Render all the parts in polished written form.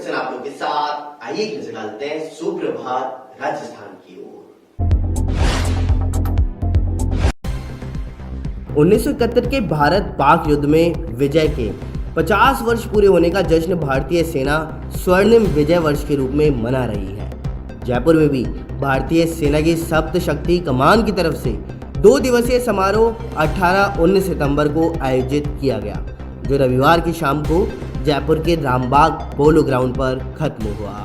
सचिन आप लोग के साथ। आइए एक नजर डालते हैं सुप्रभात राजस्थान की ओर। 1971 के भारत पाक युद्ध में विजय के 50 वर्ष पूरे होने का जश्न भारतीय सेना स्वर्णिम विजय वर्ष के रूप में मना रही है। जयपुर में भी भारतीय सेना की सप्त शक्ति कमान की तरफ से 2 दिवसीय समारोह 18-19 सितंबर को आयोजित किया गया, जो रविवार की शाम को जयपुर के रामबाग पोलो ग्राउंड पर खत्म हुआ।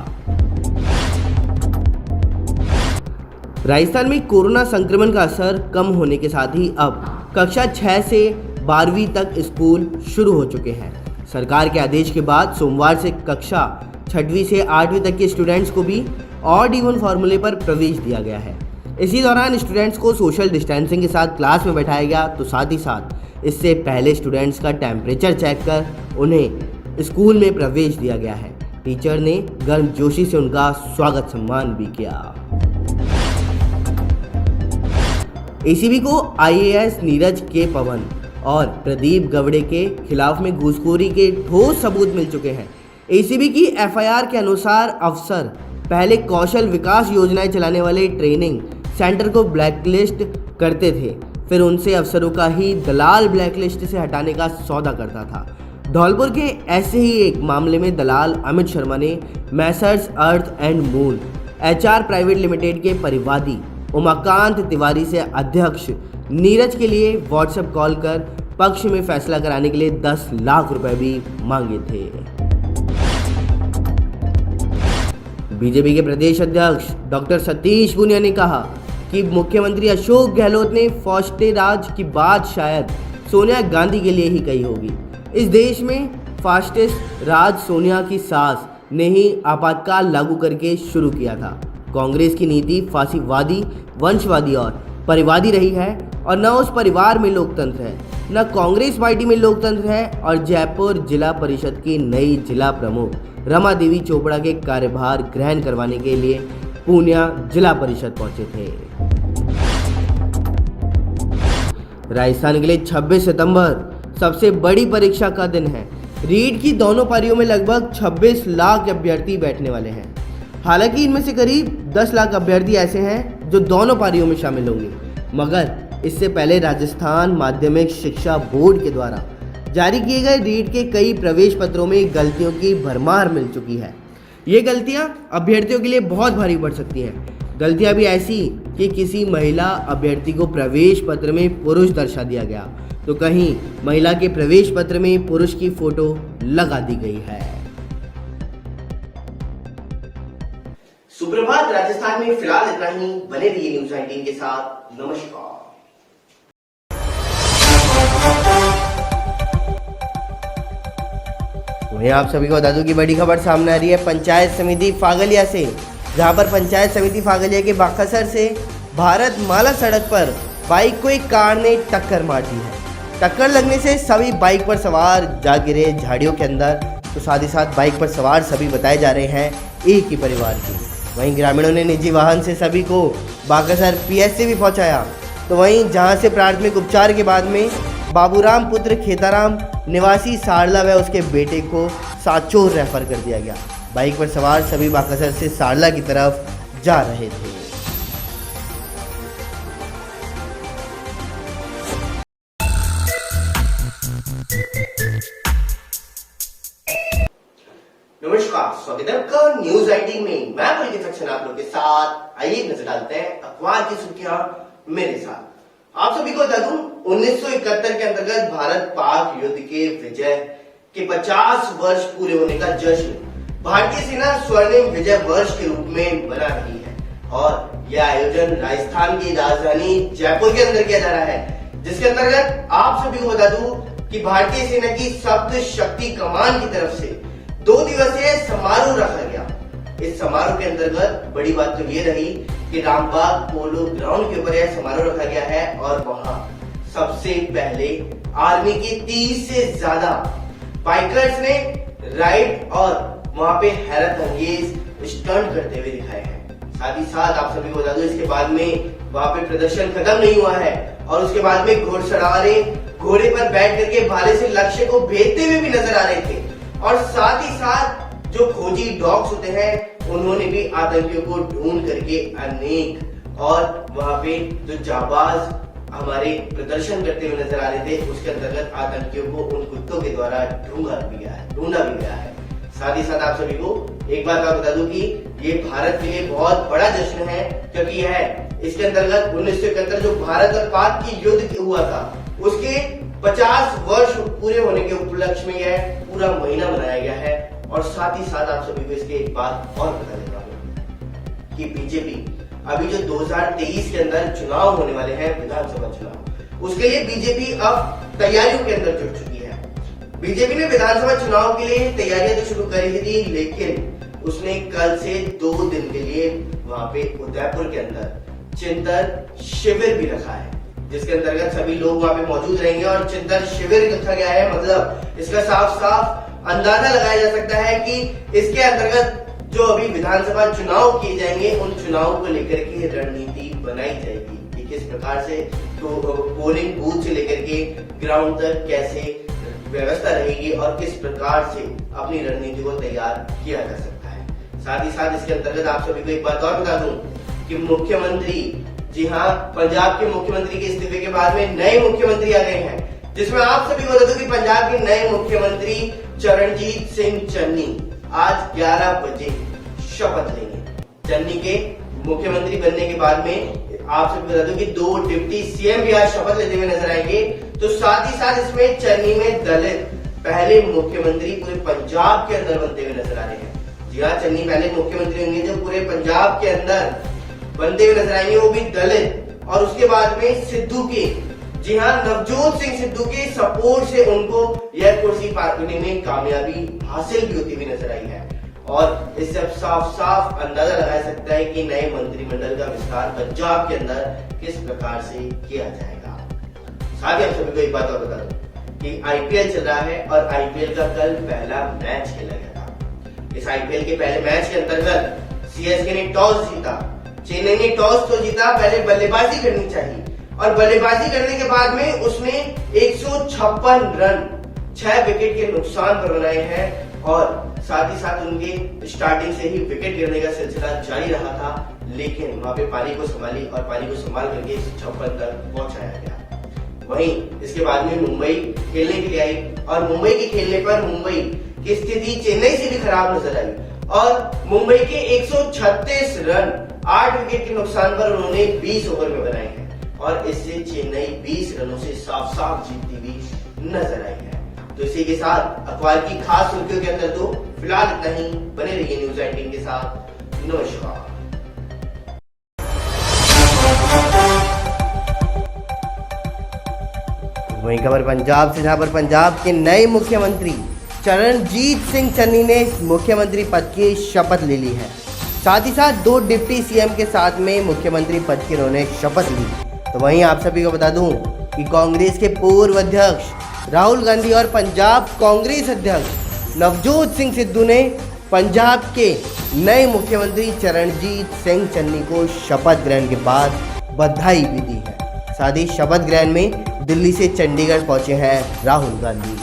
राजस्थान में कोरोना संक्रमण का असर कम होने के साथ ही अब कक्षा 6 से 12वीं तक स्कूल शुरू हो चुके हैं। सरकार के आदेश के बाद सोमवार से कक्षा 6वीं से 8वीं तक के स्टूडेंट्स को भी ऑड इवन फॉर्मूले पर प्रवेश दिया गया है। इसी दौरान स्टूडेंट्स को सोशल डिस्टेंसिंग के साथ क्लास में बैठाया गया, तो साथ ही साथ इससे पहले स्टूडेंट्स का टेम्परेचर चेक कर उन्हें स्कूल में प्रवेश दिया गया है। टीचर ने गर्मजोशी से उनका स्वागत सम्मान भी किया। एसीबी को आईएएस नीरज के पवन और प्रदीप गवड़े के खिलाफ में घूसखोरी के ठोस सबूत मिल चुके हैं। एसीबी की एफआईआर के अनुसार अफसर पहले कौशल विकास योजनाएं चलाने वाले ट्रेनिंग सेंटर को ब्लैकलिस्ट करते थे, फिर उनसे अफसरों का ही दलाल ब्लैकलिस्ट से हटाने का सौदा करता था। धौलपुर के ऐसे ही एक मामले में दलाल अमित शर्मा ने Messrs earth and moon HR private limited के परिवादी उमाकांत तिवारी से अध्यक्ष नीरज के लिए व्हाट्सएप कॉल कर पक्ष में फैसला कराने के लिए 10 लाख रुपए भी मांगे थे। बीजेपी के प्रदेश अध्यक्ष डॉक्टर सतीश पूनिया ने कहा कि मुख्यमंत्री अशोक गहलोत ने फास्टे राज की बात शायद सोनिया गांधी के लिए ही कही होगी। इस देश में फास्टेस्ट राज सोनिया की सास ने ही आपातकाल लागू करके शुरू किया था। कांग्रेस की नीति फांसीवादी, वंशवादी और परिवादी रही है, और न उस परिवार में लोकतंत्र है, न कांग्रेस पार्टी में लोकतंत्र है। और जयपुर जिला परिषद की नई जिला प्रमुख रमा देवी चोपड़ा के कार्यभार ग्रहण करवाने के लिए पूनिया जिला परिषद पहुंचे थे। राजस्थान के लिए 26 सितंबर सबसे बड़ी परीक्षा का दिन है। रीट की दोनों पारियों में लगभग 26 लाख अभ्यर्थी बैठने वाले हैं। हालांकि इनमें से करीब 10 लाख अभ्यर्थी ऐसे हैं जो दोनों पारियों में शामिल होंगे, मगर इससे पहले राजस्थान माध्यमिक शिक्षा बोर्ड के द्वारा जारी किए गए रीट के कई प्रवेश पत्रों में गलतियों की भरमार मिल चुकी है। ये गलतियां अभ्यर्थियों के लिए बहुत भारी पड़ सकती हैं। गलतियां भी ऐसी कि किसी महिला अभ्यर्थी को प्रवेश पत्र में पुरुष दर्शा दिया गया, तो कहीं महिला के प्रवेश पत्र में पुरुष की फोटो लगा दी गई है। सुप्रभात राजस्थान में फिलहाल इतना ही। बने रहिए न्यूज़ 19 के साथ। नमस्कार। वहीं आप सभी को बता दूं कि बड़ी खबर सामने आ रही है पंचायत समिति फागलिया से, जहां पर पंचायत समिति फागलिया के बाखसर से भारत माला सड़क पर बाइक को एक कार ने टक्कर मार दी है। टक्कर लगने से सभी बाइक पर सवार जा गिरे झाड़ियों के अंदर, तो साथ ही साथ बाइक पर सवार सभी बताए जा रहे हैं एक ही परिवार के। वहीं ग्रामीणों ने निजी वाहन से सभी को बागसर पीएचसी भी पहुंचाया। तो वहीं जहां से प्राथमिक उपचार के बाद में बाबूराम पुत्र खेताराम निवासी सारला व उसके बेटे को साचोर रेफर कर दिया गया। बाइक पर सवार सभी बागसर से सारला की तरफ जा रहे थे। नमस्कार, स्वागत है आपका न्यूज़ 19 में। मैं पुलिस सचिन आप लोग के साथ। आइए एक नजर डालते हैं अखबार की सुर्खियां मेरे साथ। आप सभी को बता दूं, 1971 के अंतर्गत भारत पाक युद्ध के विजय के 50 वर्ष पूरे होने का जश्न भारतीय सेना स्वर्णिम विजय वर्ष के रूप में मना रही है, और यह आयोजन राजस्थान की राजधानी जयपुर के अंदर किया जा रहा है, जिसके अंतर्गत आप सभी को बता दूं कि भारतीय सेना की सप्त शक्ति कमान की तरफ से 2 दिवसीय समारोह रखा गया। इस समारोह के अंतर्गत बड़ी बात तो ये रही कि रामबाग पोलो ग्राउंड के ऊपर यह समारोह रखा गया है, और वहां सबसे पहले आर्मी की 30 से ज्यादा बाइकर्स ने राइड और वहां पे हैरत अंगेज स्टंट करते हुए दिखाए हैं। साथ ही साथ आप सभी को बता दूं, इसके बाद में वहां पे प्रदर्शन खत्म नहीं हुआ है, और उसके बाद में घोड़सवारे घोड़े पर बैठ करके भाले से लक्ष्य को भेदते हुए भी नजर आ रहे थे। और साथ ही साथ जो खोजी डॉग्स होते हैं उन्होंने भी आतंकियों को ढूंढ करके अनेक और वहां पे जो जाबाज हमारे प्रदर्शन करते हुए नजर आ रहे थे उसके अंतर्गत आतंकियों को उन कुत्तों के द्वारा ढूंढा भी गया है। साथ ही साथ आप सभी को एक बात और बता दूं कि ये भारत के लिए बहुत बड़ा जश्न है, क्योंकि यह इसके अंतर्गत 1971 जो भारत और पाक की युद्ध हुआ था उसके 50 वर्ष पूरे होने के उपलक्ष्य में यह पूरा महीना मनाया गया है। और साथ ही साथ आप सभी को इसके एक बात और बता देता हूं कि बीजेपी अभी जो 2023 के अंदर चुनाव होने वाले हैं, विधानसभा चुनाव, उसके लिए बीजेपी अब तैयारियों के अंदर जुट चुकी है। बीजेपी ने विधानसभा चुनाव के लिए तैयारियां तो शुरू करी थी, लेकिन उसने कल से 2 दिन के लिए वहां पे उदयपुर के अंदर चिंतन शिविर भी रखा है, जिसके अंतर्गत सभी लोग वहां पे मौजूद रहेंगे। और चिंतन शिविर रखा गया है, मतलब इसका साफ साफ अंदाजा लगाया जा सकता है कि इसके अंतर्गत जो अभी विधानसभा चुनाव किए जाएंगे उन चुनाव को लेकर के रणनीति बनाई जाएगी कि किस प्रकार से तो पोलिंग बूथ से लेकर के ग्राउंड तक कैसे व्यवस्था रहेगी और किस प्रकार से अपनी रणनीति को तैयार किया जा सकता है। साथ ही साथ इसके अंतर्गत आप सभी को एक बात और बता दूं कि मुख्यमंत्री, जी हाँ, पंजाब के मुख्यमंत्री के इस्तीफे के बाद में नए मुख्यमंत्री आ गए हैं, जिसमें आप सभी को बता दूं कि पंजाब के नए मुख्यमंत्री चरणजीत सिंह चन्नी आज 11 बजे शपथ लेंगे। चन्नी के मुख्यमंत्री बनने के बाद में आप सभी बता दूं कि 2 डिप्टी सीएम भी आज शपथ लेते हुए नजर आएंगे। तो साथ ही साथ इसमें चन्नी में दलित पहले मुख्यमंत्री पूरे पंजाब के अंदर बनते हुए नजर आ रहे हैं। जी हाँ, चन्नी पहले मुख्यमंत्री होंगे जो पूरे पंजाब के अंदर बनते हुए नजर आएंगे, वो भी दलित। और उसके बाद में सिद्धू के, जी हाँ, नवजोत सिंह सिद्धू के सपोर्ट से उनको यह कुर्सी पार करने में कामयाबी हासिल भी होती हुई नजर आई है। और इससे अब साफ साफ अंदाजा लगाया सकता है कि नए मंत्रिमंडल का विस्तार पंजाब के अंदर किस प्रकार से किया जाएगा। साथ ही आप सभी को एक बात और बता दूं कि आईपीएल चल रहा है और आईपीएल का कल पहला मैच खेला गया था। इस आईपीएल के पहले मैच के अंतर्गत सीएसके ने टॉस जीता, चेन्नई ने टॉस तो जीता, पहले बल्लेबाजी करनी चाहिए और बल्लेबाजी करने के बाद में उसने 156 रन 6 विकेट के नुकसान पर बनाए हैं। और साथ ही साथ उनके स्टार्टिंग से ही विकेट गिरने का सिलसिला जारी रहा था, लेकिन वहां पे पारी को संभाली और पारी को संभाल करके 56 तक पहुंचाया गया। वहीं इसके बाद में मुंबई खेलने के लिए आई और मुंबई के खेलने पर मुंबई की स्थिति चेन्नई से भी खराब नजर आई और मुंबई के 136 रन 8 विकेट के नुकसान पर उन्होंने 20 ओवर में बनाए हैं और इससे चेन्नई 20 रनों से साफ साफ जीतती हुई नजर आई है। तो इसी के साथ अखबार की खास सुर्खियों के अंदर तो फिलहाल इतना ही। बने रहिए न्यूज 18 के साथ। नमस्कार। वहीं खबर पंजाब से, जहां पर पंजाब के नए मुख्यमंत्री चरणजीत सिंह चन्नी ने मुख्यमंत्री पद की शपथ ले ली है। साथ ही साथ 2 डिप्टी सीएम के साथ में मुख्यमंत्री पद की उन्होंने शपथ ली। तो वहीं आप सभी को बता दूं कि कांग्रेस के पूर्व अध्यक्ष राहुल गांधी और पंजाब कांग्रेस अध्यक्ष नवजोत सिंह सिद्धू ने पंजाब के नए मुख्यमंत्री चरणजीत सिंह चन्नी को शपथ ग्रहण के बाद बधाई भी दी है। साथ ही शपथ ग्रहण में दिल्ली से चंडीगढ़ पहुंचे हैं राहुल गांधी।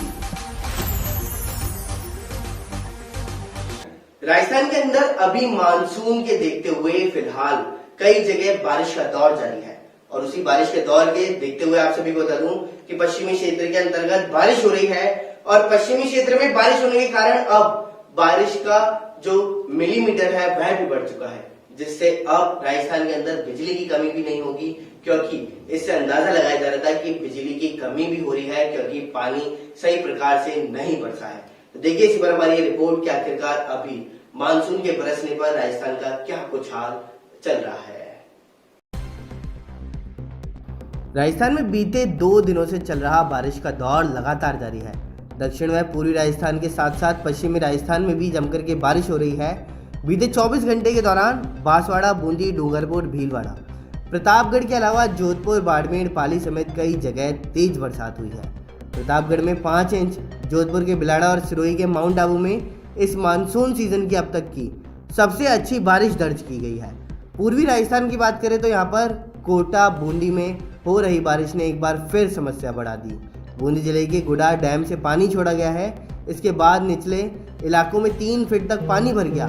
राजस्थान के अंदर अभी मानसून के देखते हुए फिलहाल कई जगह बारिश का दौर जारी है और उसी बारिश के दौर के देखते हुए आप सभी को बता दूं कि पश्चिमी क्षेत्र के अंतर्गत बारिश हो रही है और पश्चिमी क्षेत्र में बारिश होने के कारण अब बारिश का जो मिलीमीटर है वह भी बढ़ चुका है, जिससे अब राजस्थान के अंदर बिजली की कमी भी नहीं होगी, क्योंकि इससे अंदाजा लगाया जा रहा था कि बिजली की कमी भी हो रही है क्योंकि पानी सही प्रकार से नहीं बरसा है। तो देखिए इसी पर हमारी रिपोर्ट कि आखिरकार अभी मानसून के बरसने पर राजस्थान का क्या कुछ हाल चल रहा है। राजस्थान में बीते 2 दिनों से चल रहा बारिश का दौर लगातार जारी है। दक्षिण व पूर्वी राजस्थान के साथ साथ पश्चिमी राजस्थान में भी जमकर के बारिश हो रही है। बीते 24 घंटे के दौरान बांसवाड़ा, बूंदी, डूंगरपुर, भीलवाड़ा, प्रतापगढ़ के अलावा जोधपुर, बाड़मेर, पाली समेत कई जगह तेज बरसात हुई है। प्रतापगढ़ में 5 इंच, जोधपुर के बिलाड़ा और सिरोही के माउंट आबू में इस मानसून सीजन की अब तक की सबसे अच्छी बारिश दर्ज की गई है। पूर्वी राजस्थान की बात करें तो यहाँ पर कोटा, बूंदी में हो रही बारिश ने एक बार फिर समस्या बढ़ा दी। बूंदी जिले के गुडा डैम से पानी छोड़ा गया है, इसके बाद निचले इलाकों में 3 फीट तक पानी भर गया।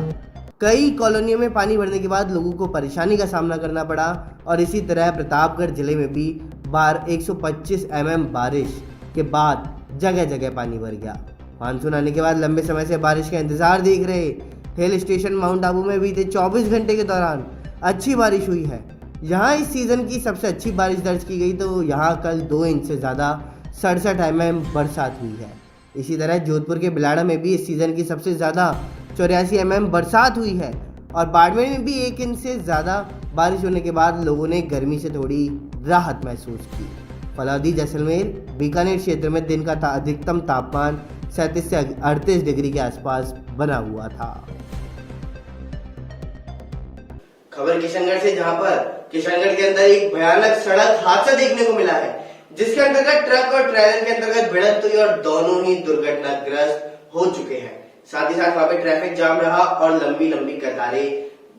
कई कॉलोनियों में पानी भरने के बाद लोगों को परेशानी का सामना करना पड़ा और इसी तरह प्रतापगढ़ जिले में भी 125 mm बारिश के बाद जगह जगह पानी भर गया। मानसून आने के बाद लंबे समय से बारिश का इंतजार देख रहे हिल स्टेशन माउंट आबू में बीते 24 घंटे के दौरान अच्छी बारिश हुई है। यहाँ इस सीज़न की सबसे अच्छी बारिश दर्ज की गई, तो यहाँ कल 2 इंच से ज़्यादा 67 mm बरसात हुई है। इसी तरह जोधपुर के बिलाड़ा में भी इस सीज़न की सबसे ज़्यादा 84 mm बरसात हुई है और बाड़मेर में भी 1 इंच से ज़्यादा बारिश होने के बाद लोगों ने गर्मी से थोड़ी राहत महसूस की। फलौदी, जैसलमेर, बीकानेर क्षेत्र में दिन का अधिकतम तापमान 37 से 38 डिग्री के आसपास बना हुआ था। खबर किशनगढ़ से, जहां पर किशनगढ़ के अंदर एक भयानक सड़क हादसा देखने को मिला है, जिसके अंतर्गत ट्रक और ट्रेलर के अंतर्गत भिड़ंत हुई और दोनों ही दुर्घटनाग्रस्त हो चुके हैं। साथ ही साथ वहां पे ट्रैफिक जाम रहा और लंबी लंबी कतारें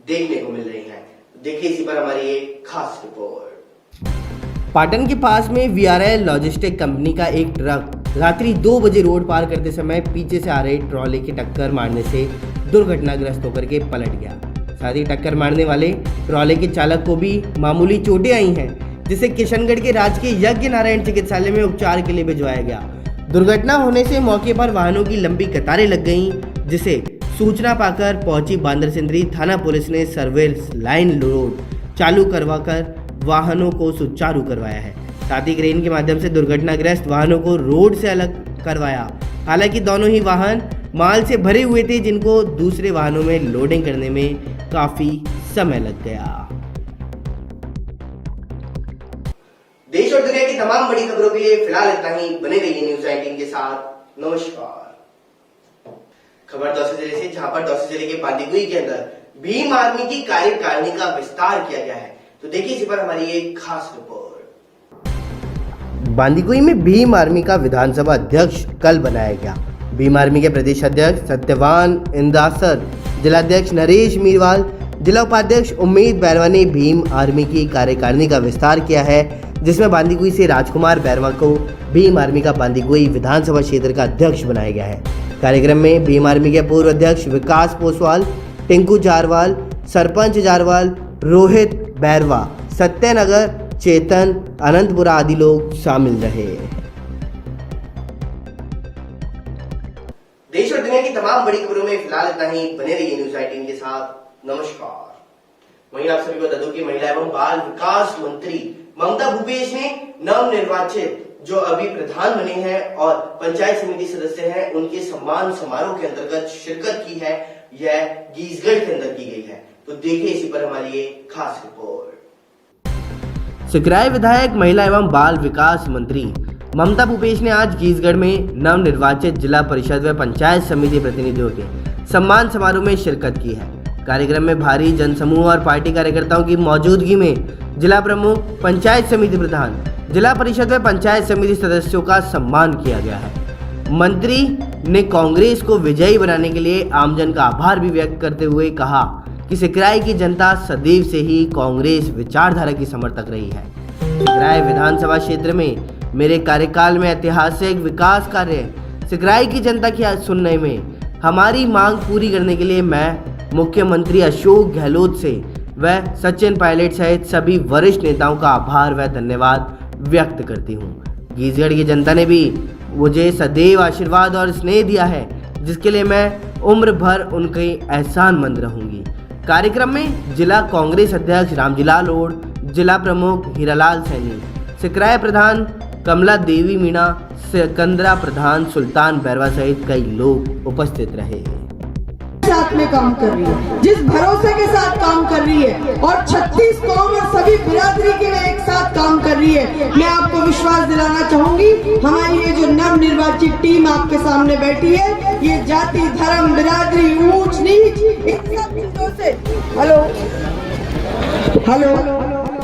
देखने को मिल रही हैं। देखिए इसी पर हमारी एक खास रिपोर्ट। पाटन के पास में वीआरएल लॉजिस्टिक कंपनी का एक ट्रक रात्रि 2 बजे रोड पार करते समय पीछे से आ रहे ट्रॉले की टक्कर मारने से दुर्घटनाग्रस्त होकर के पलट गया। साथ ही टक्कर मारने वाले ट्रॉले के चालक को भी मामूली चोटें आई हैं, जिसे किशनगढ़ के राजकीय यज्ञ नारायण चिकित्सालय में उपचार के लिए भिजवाया गया। दुर्घटना होने से मौके पर वाहनों की लंबी कतारें लग गईं, जिसे सूचना पाकर पहुंची बांदरसिंदरी थाना पुलिस ने सर्विस लाइन रोड चालू करवाकर वाहनों को सुचारू करवाया है। साथ ही क्रेन के माध्यम से दुर्घटनाग्रस्त वाहनों को रोड से अलग करवाया। हालांकि दोनों ही वाहन माल से भरे हुए थे, जिनको दूसरे वाहनों में लोडिंग करने में काफी समय लग गया। देश और दुनिया की तमाम बड़ी खबरों के लिए फिलहाल इतना ही। बने रहिए न्यूज़ 19 के साथ। नमस्कार। खबर दौसा जिले से, जहां पर दौसा जिले के बांदीकुई के अंदर भीम आर्मी की कार्यकारिणी का विस्तार किया गया है। तो देखिए इसी पर हमारी एक खास रिपोर्ट। बांदीकुई में भीम आर्मी का विधानसभा अध्यक्ष कल बनाया गया। भीम आर्मी के प्रदेश अध्यक्ष सत्यवान इंदासर, जिलाध्यक्ष नरेश मीरवाल, जिला उपाध्यक्ष उम्मीद बैरवा ने भीम आर्मी की कार्यकारिणी का विस्तार किया है, जिसमें बांदीकुई से राजकुमार बैरवा को भीम आर्मी का बांदीकुई विधानसभा क्षेत्र का अध्यक्ष बनाया गया है। कार्यक्रम में भीम आर्मी के पूर्व अध्यक्ष विकास पोसवाल, टिंकू जारवाल, सरपंच जारवाल, रोहित बैरवा, सत्यनगर, चेतन, अनंतपुरा आदि लोग शामिल रहे। देश और दुनिया की तमाम बड़ी खबरों में फिलहाल इतना ही। बने रहिए न्यूज़ 18 के साथ। नमस्कार। वहीं आप सभी को बता दूं कि महिला एवं बाल विकास मंत्री ममता भूपेश ने नवनिर्वाचित जो अभी प्रधान बने हैं और पंचायत समिति सदस्य हैं, उनके सम्मान समारोह के अंतर्गत शिरकत की है। यह गीसगढ़ के अंदर की गई है। तो देखिए इसी पर हमारी एक खास रिपोर्ट। सिकराय विधायक महिला एवं बाल विकास मंत्री ममता भूपेश ने आज गीसगढ़ में नवनिर्वाचित जिला परिषद व पंचायत समिति प्रतिनिधियों के सम्मान समारोह में शिरकत की है। कार्यक्रम में भारी जनसमूह और पार्टी कार्यकर्ताओं की मौजूदगी में जिला प्रमुख, पंचायत समिति प्रधान, जिला परिषद व पंचायत समिति सदस्यों का सम्मान किया गया है। मंत्री ने कांग्रेस को विजयी बनाने के लिए आमजन का आभार भी व्यक्त करते हुए कहा कि सिकराय की जनता सदैव से ही कांग्रेस विचारधारा की समर्थक रही है। सिकराय विधानसभा क्षेत्र में मेरे कार्यकाल में ऐतिहासिक विकास कार्य सिकराय की जनता की सुनने में हमारी मांग पूरी करने के लिए मैं मुख्यमंत्री अशोक गहलोत से व सचिन पायलट सहित सभी वरिष्ठ नेताओं का आभार व धन्यवाद व्यक्त करती हूँ। गीसगढ़ की जनता ने भी मुझे सदैव आशीर्वाद और स्नेह दिया है, जिसके लिए मैं उम्र भर उनके एहसानमंद रहूंगी। कार्यक्रम में जिला कांग्रेस अध्यक्ष रामजीलाल ओड, जिला प्रमुख हीरालाल सैनी, सिकराय प्रधान कमला देवी मीणा, सिकंदरा प्रधान सुल्तान बैरवा सहित कई लोग उपस्थित रहे। साथ में काम कर रही है, जिस भरोसे के साथ काम कर रही है और 36 कौम और सभी बिरादरी के लिए एक साथ काम कर रही है। मैं आपको विश्वास दिलाना चाहूंगी, हमारी ये जो नवनिर्वाचित टीम आपके सामने बैठी है, ये जाति, धर्म, बिरादरी, ऊंच नीच, इन सब चीजों से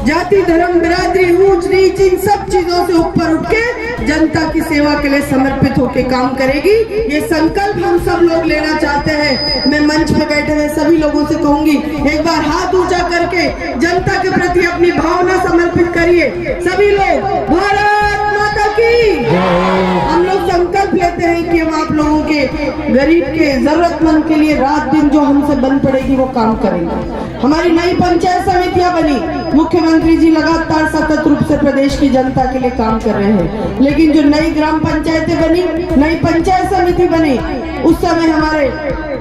जाति, धर्म, बिरादरी, ऊंच नीच, इन सब चीजों से ऊपर उठ के जनता की सेवा के लिए समर्पित होकर काम करेगी। ये संकल्प हम सब लोग लेना चाहते हैं। मैं मंच पे बैठे हुए सभी लोगों से कहूंगी, एक बार हाथ ऊंचा करके जनता के प्रति अपनी भावना समर्पित करिए। सभी लोग भारत माता की, हम लोग संकल्प लेते हैं कि हम आप लोगों के गरीब के जरूरतमंद के लिए रात दिन जो हमसे बन पड़ेगी वो काम करेंगे। हमारी नई पंचायत समितियां बनी, मुख्यमंत्री जी लगातार सतत रूप से प्रदेश की जनता के लिए काम कर रहे हैं, लेकिन जो नई ग्राम पंचायतें बनी, नई पंचायत समिति बनी, उस समय हमारे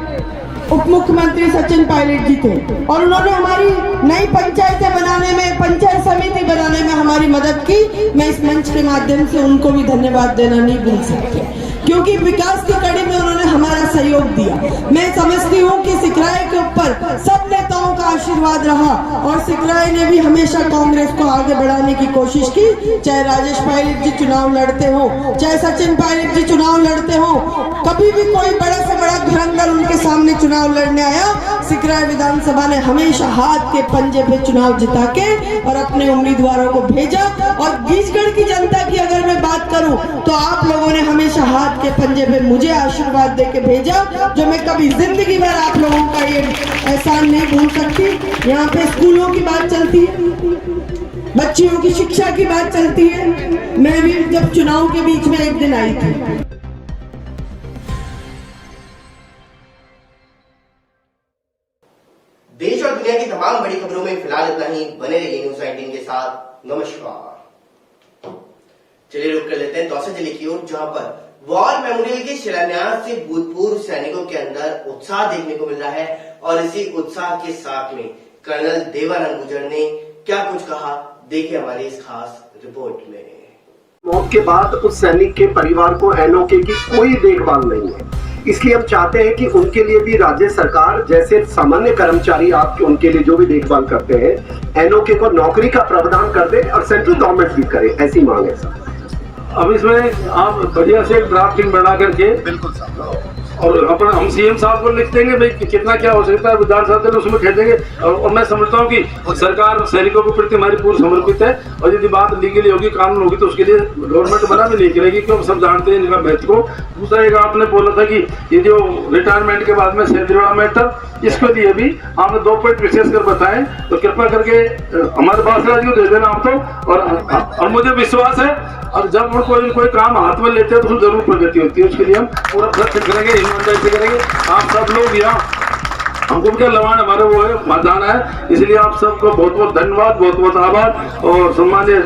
उप मुख्यमंत्री सचिन पायलट जी थे और उन्होंने हमारी नई पंचायतें बनाने में, पंचायत समिति बनाने में हमारी मदद की। मैं इस मंच के माध्यम से उनको भी धन्यवाद देना नहीं भूल सकती, क्योंकि विकास की कड़ी में उन्होंने हमारा सहयोग दिया। मैं समझती हूँ कि सिकराय के ऊपर सब नेताओं का आशीर्वाद रहा और सिकराय ने भी हमेशा कांग्रेस को आगे बढ़ाने की कोशिश की। चाहे राजेश पायलट जी चुनाव लड़ते हो, चाहे सचिन पायलट जी चुनाव लड़ते हो, कभी भी कोई बड़ा से बड़ा धुरंधर उनके सामने चुनाव लड़ने आया, सिकराय विधानसभा ने हमेशा हाथ के पंजे पे चुनाव जिता के और अपने उम्मीदवारों को भेजा। और बीजगढ़ की जनता की अगर मैं बात करूं तो आप लोगों ने हमेशा हाथ के पंजे पे मुझे आशीर्वाद देके भेजा, जो मैं कभी जिंदगी भर आप लोगों का ये एहसान नहीं भूल सकती। यहाँ पे स्कूलों की बात चलती है, बच्चियों की शिक्षा की बात चलती है। मैं भी जब चुनाव के बीच में एक दिन आई थी। देश और दुनिया की तमाम बड़ी खबरों में फिलहाल इतना ही। बने रहिए न्यूज़ 19 के साथ। नमस्कार। चलिए रुक कर लेते हैं दौसा जिले की ओर, जहां पर वॉर मेमोरियल के शिलान्यास से भूतपूर्व सैनिकों के अंदर उत्साह देखने को मिल रहा है और इसी उत्साह के साथ में कर्नल देवानंद गुर्जर ने क्या कुछ कहा, देखिए हमारी इस खास रिपोर्ट में। मौत के बाद उस सैनिक के परिवार को एनओके की कोई देखभाल नहीं है, इसलिए हम चाहते हैं कि उनके लिए भी राज्य सरकार जैसे सामान्य कर्मचारी आप उनके लिए जो भी देखभाल करते हैं, एनओके को नौकरी का प्रावधान कर दे और सेंट्रल गवर्नमेंट भी करे, ऐसी मांग है सर। अब इसमें आप बढ़िया से एक ड्राफ्टिंग बना करके बिल्कुल और अपना हम सीएम साहब को लिख देंगे भाई कितना क्या हो सकता है, विधानसभा में उसमें कह देंगे। और मैं समझता हूँ कि सरकार सैनिकों के प्रति हमारी पूरी समर्पित है और यदि बात लीगली होगी, कानून होगी, तो उसके लिए गवर्नमेंट बना भी नहीं करेगी, क्योंकि सब जानते हैं इनका महत्व को। दूसरा एक आपने बोला था कि ये जो रिटायरमेंट के बाद में सैलरी वाला मैटर, इसके लिए भी आपने 2 पॉइंट विशेष कर बताए, तो कृपया करके हमारे बासरा जी को दे देना आप तो। और मुझे विश्वास है और जब वो कोई काम हाथ में लेते हैं तो जरूर प्रगति होती है, उसके लिए हम पूरा प्रयत्न करेंगे, ईमानदारी से करेंगे। आप सब लोग यहाँ हमको क्या लवान हमारे वो है मैदान है, इसलिए आप सबको बहुत बहुत धन्यवाद, बहुत बहुत आभार और सम्मान्य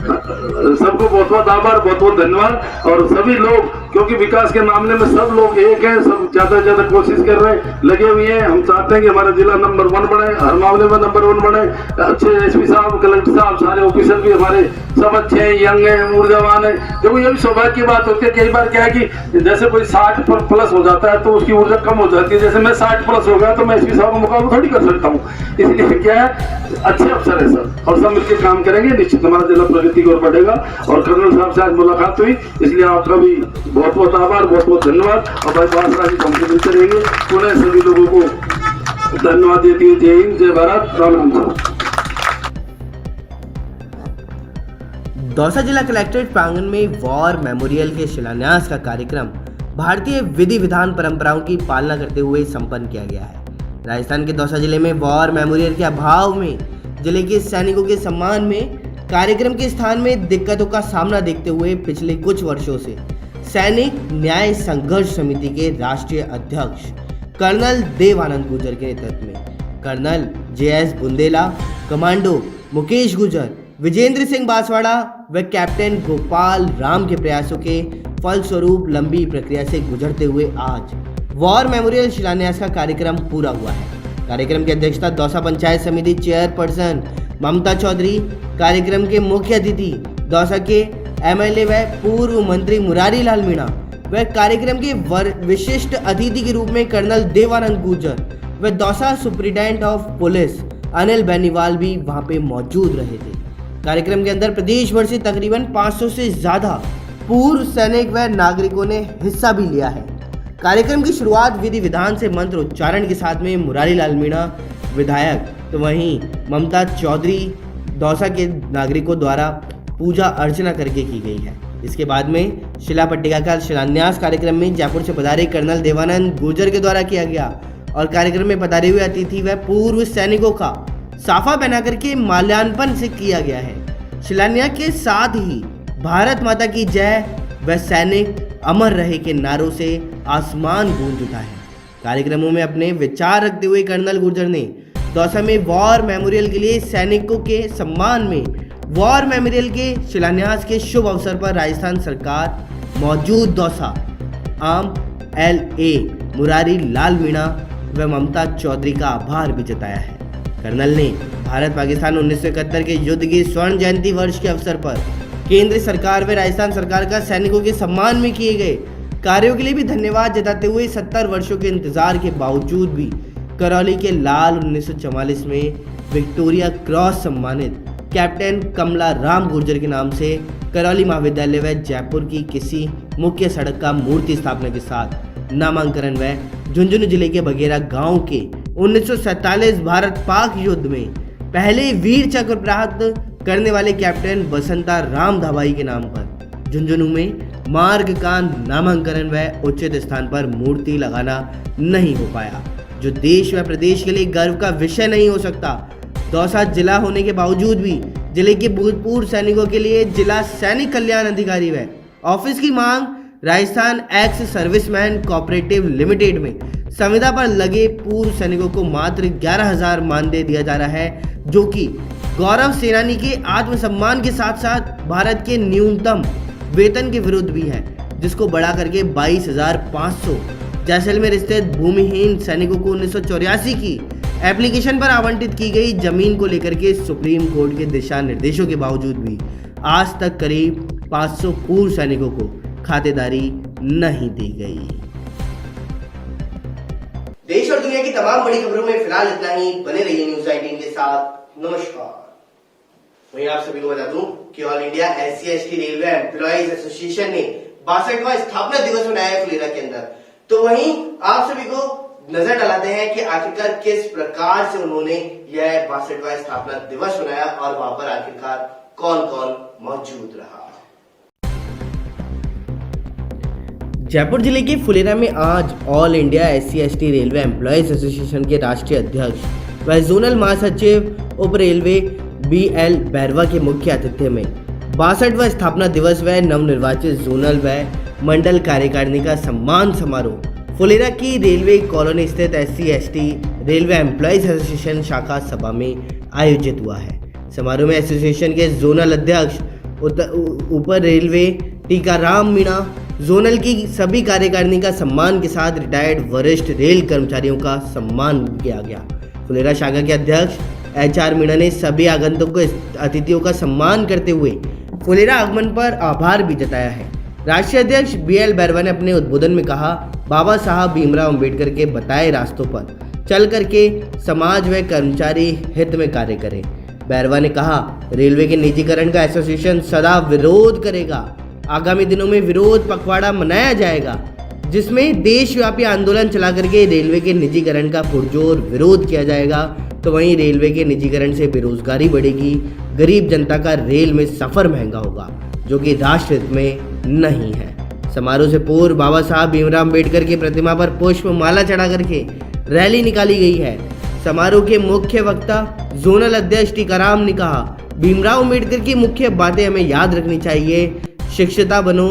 सबको बहुत बहुत आभार, बहुत बहुत धन्यवाद। और सभी लोग, क्योंकि विकास के मामले में सब लोग एक हैं, सब ज्यादा से ज्यादा कोशिश कर रहे हैं, लगे हुए हैं। हम चाहते हैं कि हमारा जिला नंबर 1 बने, हर मामले में नंबर 1 बने। अच्छे एसपी साहब, कलेक्टर साहब, सारे ऑफिसर भी हमारे सब अच्छे हैं, यंग हैं, ऊर्जावान है। देखो ये भी सौभाग्य की बात होती है। कई बार क्या है कि जैसे कोई 60 पर प्लस हो जाता है तो उसकी ऊर्जा कम हो जाती है। जैसे मैं 60 प्लस हो गया तो मैं एसपी साहब का मुकाबला थोड़ी कर सकता हूँ, इसलिए क्या है अच्छे अफसर है सर, और सब मिलकर काम करेंगे, निश्चित हमारा जिला प्रगति की ओर बढ़ेगा। और कर्नल साहब से आज मुलाकात हुई, इसलिए आपका भी बहुत बहुत आभार, बहुत बहुत धन्यवाद। और भाई बासरा जी हमसे मिलते रहेंगे। पुनः सभी लोगों को धन्यवाद देती है। जय हिंद, जय भारत, राम राम सर। दौसा जिला कलेक्ट्रेट प्रांगण में वॉर मेमोरियल के शिलान्यास का कार्यक्रम भारतीय विधि विधान परंपराओं की पालना करते हुए संपन्न किया गया है। राजस्थान के दौसा जिले में वॉर मेमोरियल के अभाव में जिले के सैनिकों के सम्मान में कार्यक्रम के स्थान में दिक्कतों का सामना देखते हुए पिछले कुछ वर्षों से सैनिक न्याय संघर्ष समिति के राष्ट्रीय अध्यक्ष कर्नल देवानंद गुर्जर के नेतृत्व में colonel JS Bundela, commando Mukesh Gurjar, Vijendra Singh Banswara व कैप्टन गोपाल राम के प्रयासों के फलस्वरूप लंबी प्रक्रिया से गुजरते हुए आज वॉर मेमोरियल शिलान्यास का कार्यक्रम पूरा हुआ है। कार्यक्रम की अध्यक्षता दौसा पंचायत समिति चेयरपर्सन ममता चौधरी, कार्यक्रम के मुख्य अतिथि दौसा के MLA व पूर्व मंत्री मुरारी लाल मीणा व कार्यक्रम के विशिष्ट अतिथि के रूप में कर्नल देवानंद गुर्जर व Dausa superintendent of police Anil Beniwal भी वहां पे मौजूद रहे थे। कार्यक्रम के अंदर प्रदेश भर से तकरीबन 500 से ज्यादा पूर्व सैनिक व नागरिकों ने हिस्सा भी लिया है। कार्यक्रम की शुरुआत विधि विधान से मंत्र उच्चारण के साथ में मुरारी लाल मीणा विधायक, तो वहीं ममता चौधरी दौसा के नागरिकों द्वारा पूजा अर्चना करके की गई है। इसके बाद में शिला पट्टिका का शिलान्यास कार्यक्रम में जयपुर से पधारे कर्नल देवानंद गुर्जर के द्वारा किया गया और कार्यक्रम में पधारे हुए अतिथि व पूर्व सैनिकों का साफा पहना करके माल्यार्पण से किया गया है। शिलान्यास के साथ ही भारत माता की जय, व सैनिक अमर रहे के नारों से आसमान गूंज उठा है। कार्यक्रमों में अपने विचार रखते हुए कर्नल गुर्जर ने दौसा में वॉर मेमोरियल के लिए सैनिकों के सम्मान में वॉर मेमोरियल के शिलान्यास के शुभ अवसर पर राजस्थान सरकार मौजूद दौसा आम LA मुरारी लाल मीणा व ममता चौधरी का आभार भी जताया है। कर्नल ने भारत पाकिस्तान 1971 के युद्ध की स्वर्ण जयंती वर्ष के अवसर पर केंद्र सरकार व राजस्थान सरकार का सैनिकों के सम्मान में किए गए कार्यों के लिए भी धन्यवाद जताते हुए 70 वर्षों के इंतजार के बावजूद भी करौली के लाल 1944 में विक्टोरिया क्रॉस सम्मानित कैप्टन कमला राम गुर्जर के नाम से करौली महाविद्यालय व जयपुर की किसी मुख्य सड़क का मूर्ति स्थापना के साथ नामांकन व झुंझुनू जिले के बघेरा गांव के 1947 भारत पाक युद्ध में पहले वीर चक्र प्राप्त करने वाले कैप्टन बसंता राम धाबाई के नाम पर झुंझुनू में मार्ग का नामांकन व उचित स्थान पर मूर्ति लगाना नहीं हो पाया, जो देश व प्रदेश के लिए गर्व का विषय नहीं हो सकता। दौसा जिला होने के बावजूद भी जिले के भूतपूर्व सैनिकों के लिए जिला सैनिक कल्याण अधिकारी व ऑफिस की मांग Rajasthan ex serviceman cooperative limited में संविदा पर लगे पूर्व सैनिकों को मात्र 11,000 मानदेय दिया जा रहा है, जो कि गौरव सेनानी के आत्मसम्मान के साथ साथ भारत के न्यूनतम वेतन के विरुद्ध भी है, जिसको बढ़ा करके 22,500 जैसलमेर स्थित भूमिहीन सैनिकों को 1984 की एप्लीकेशन पर आवंटित की गई जमीन को लेकर के सुप्रीम कोर्ट के दिशा निर्देशों के बावजूद भी आज तक करीब 500 पूर्व सैनिकों को खातेदारी नहीं दी गई। देश और दुनिया की तमाम बड़ी खबरों में फिलहाल इतना ही। बने रहिए न्यूज 18 के साथ। नमस्कार। वहीं आप सभी को बता दूं कि all India SC/ST railway employees association ने 62वां स्थापना दिवस मनाया है फुलेरा के अंदर। तो वहीं आप सभी को नजर डालते हैं कि आखिरकार किस प्रकार से उन्होंने यह 62वां स्थापना दिवस मनाया और वहां पर आखिरकार कौन कौन मौजूद रहा। जयपुर जिले के फुलेरा में आज all India SC/ST railway employees association के राष्ट्रीय अध्यक्ष व जोनल महासचिव उप रेलवे BL बैरवा के मुख्य आतिथ्य में 62वां स्थापना दिवस व नवनिर्वाचित जोनल व मंडल कार्यकारिणी का सम्मान समारोह फुलेरा की रेलवे कॉलोनी स्थित SC/ST रेलवे एम्प्लॉइज एसोसिएशन शाखा सभा में आयोजित हुआ है। समारोह में एसोसिएशन के जोनल अध्यक्ष ऊपर रेलवे टीकाराम मीणा, जोनल की सभी कार्यकारिणी का सम्मान के साथ रिटायर्ड वरिष्ठ रेल कर्मचारियों का सम्मान किया गया। फुलेरा शाखा के अध्यक्ष HR मीणा ने सभी आगंतुकों अतिथियों का सम्मान करते हुए फुलेरा आगमन पर आभार भी जताया है। राष्ट्रीय अध्यक्ष BL बैरवा ने अपने उद्बोधन में कहा, बाबा साहब भीमराव अंबेडकर के बताए रास्तों पर चल करके समाज व कर्मचारी हित में कार्य करें। बैरवा ने कहा, रेलवे के निजीकरण का एसोसिएशन सदा विरोध करेगा। आगामी दिनों में विरोध पखवाड़ा मनाया जाएगा, जिसमें देशव्यापी आंदोलन चला करके रेलवे के निजीकरण का पुरजोर विरोध किया जाएगा। तो वहीं रेलवे के निजीकरण से बेरोजगारी बढ़ेगी, गरीब जनता का रेल में सफर महंगा होगा, जो कि राष्ट्र हित में नहीं है। समारोह से पूर्व बाबा साहब भीमराव अंबेडकर की प्रतिमा पर पुष्प माला चढ़ा करके रैली निकाली गई है। समारोह के मुख्य वक्ता जोनल अध्यक्ष टीकाराम ने कहा, भीमराव अंबेडकर की मुख्य बातें हमें याद रखनी चाहिए। शिक्षिता बनो,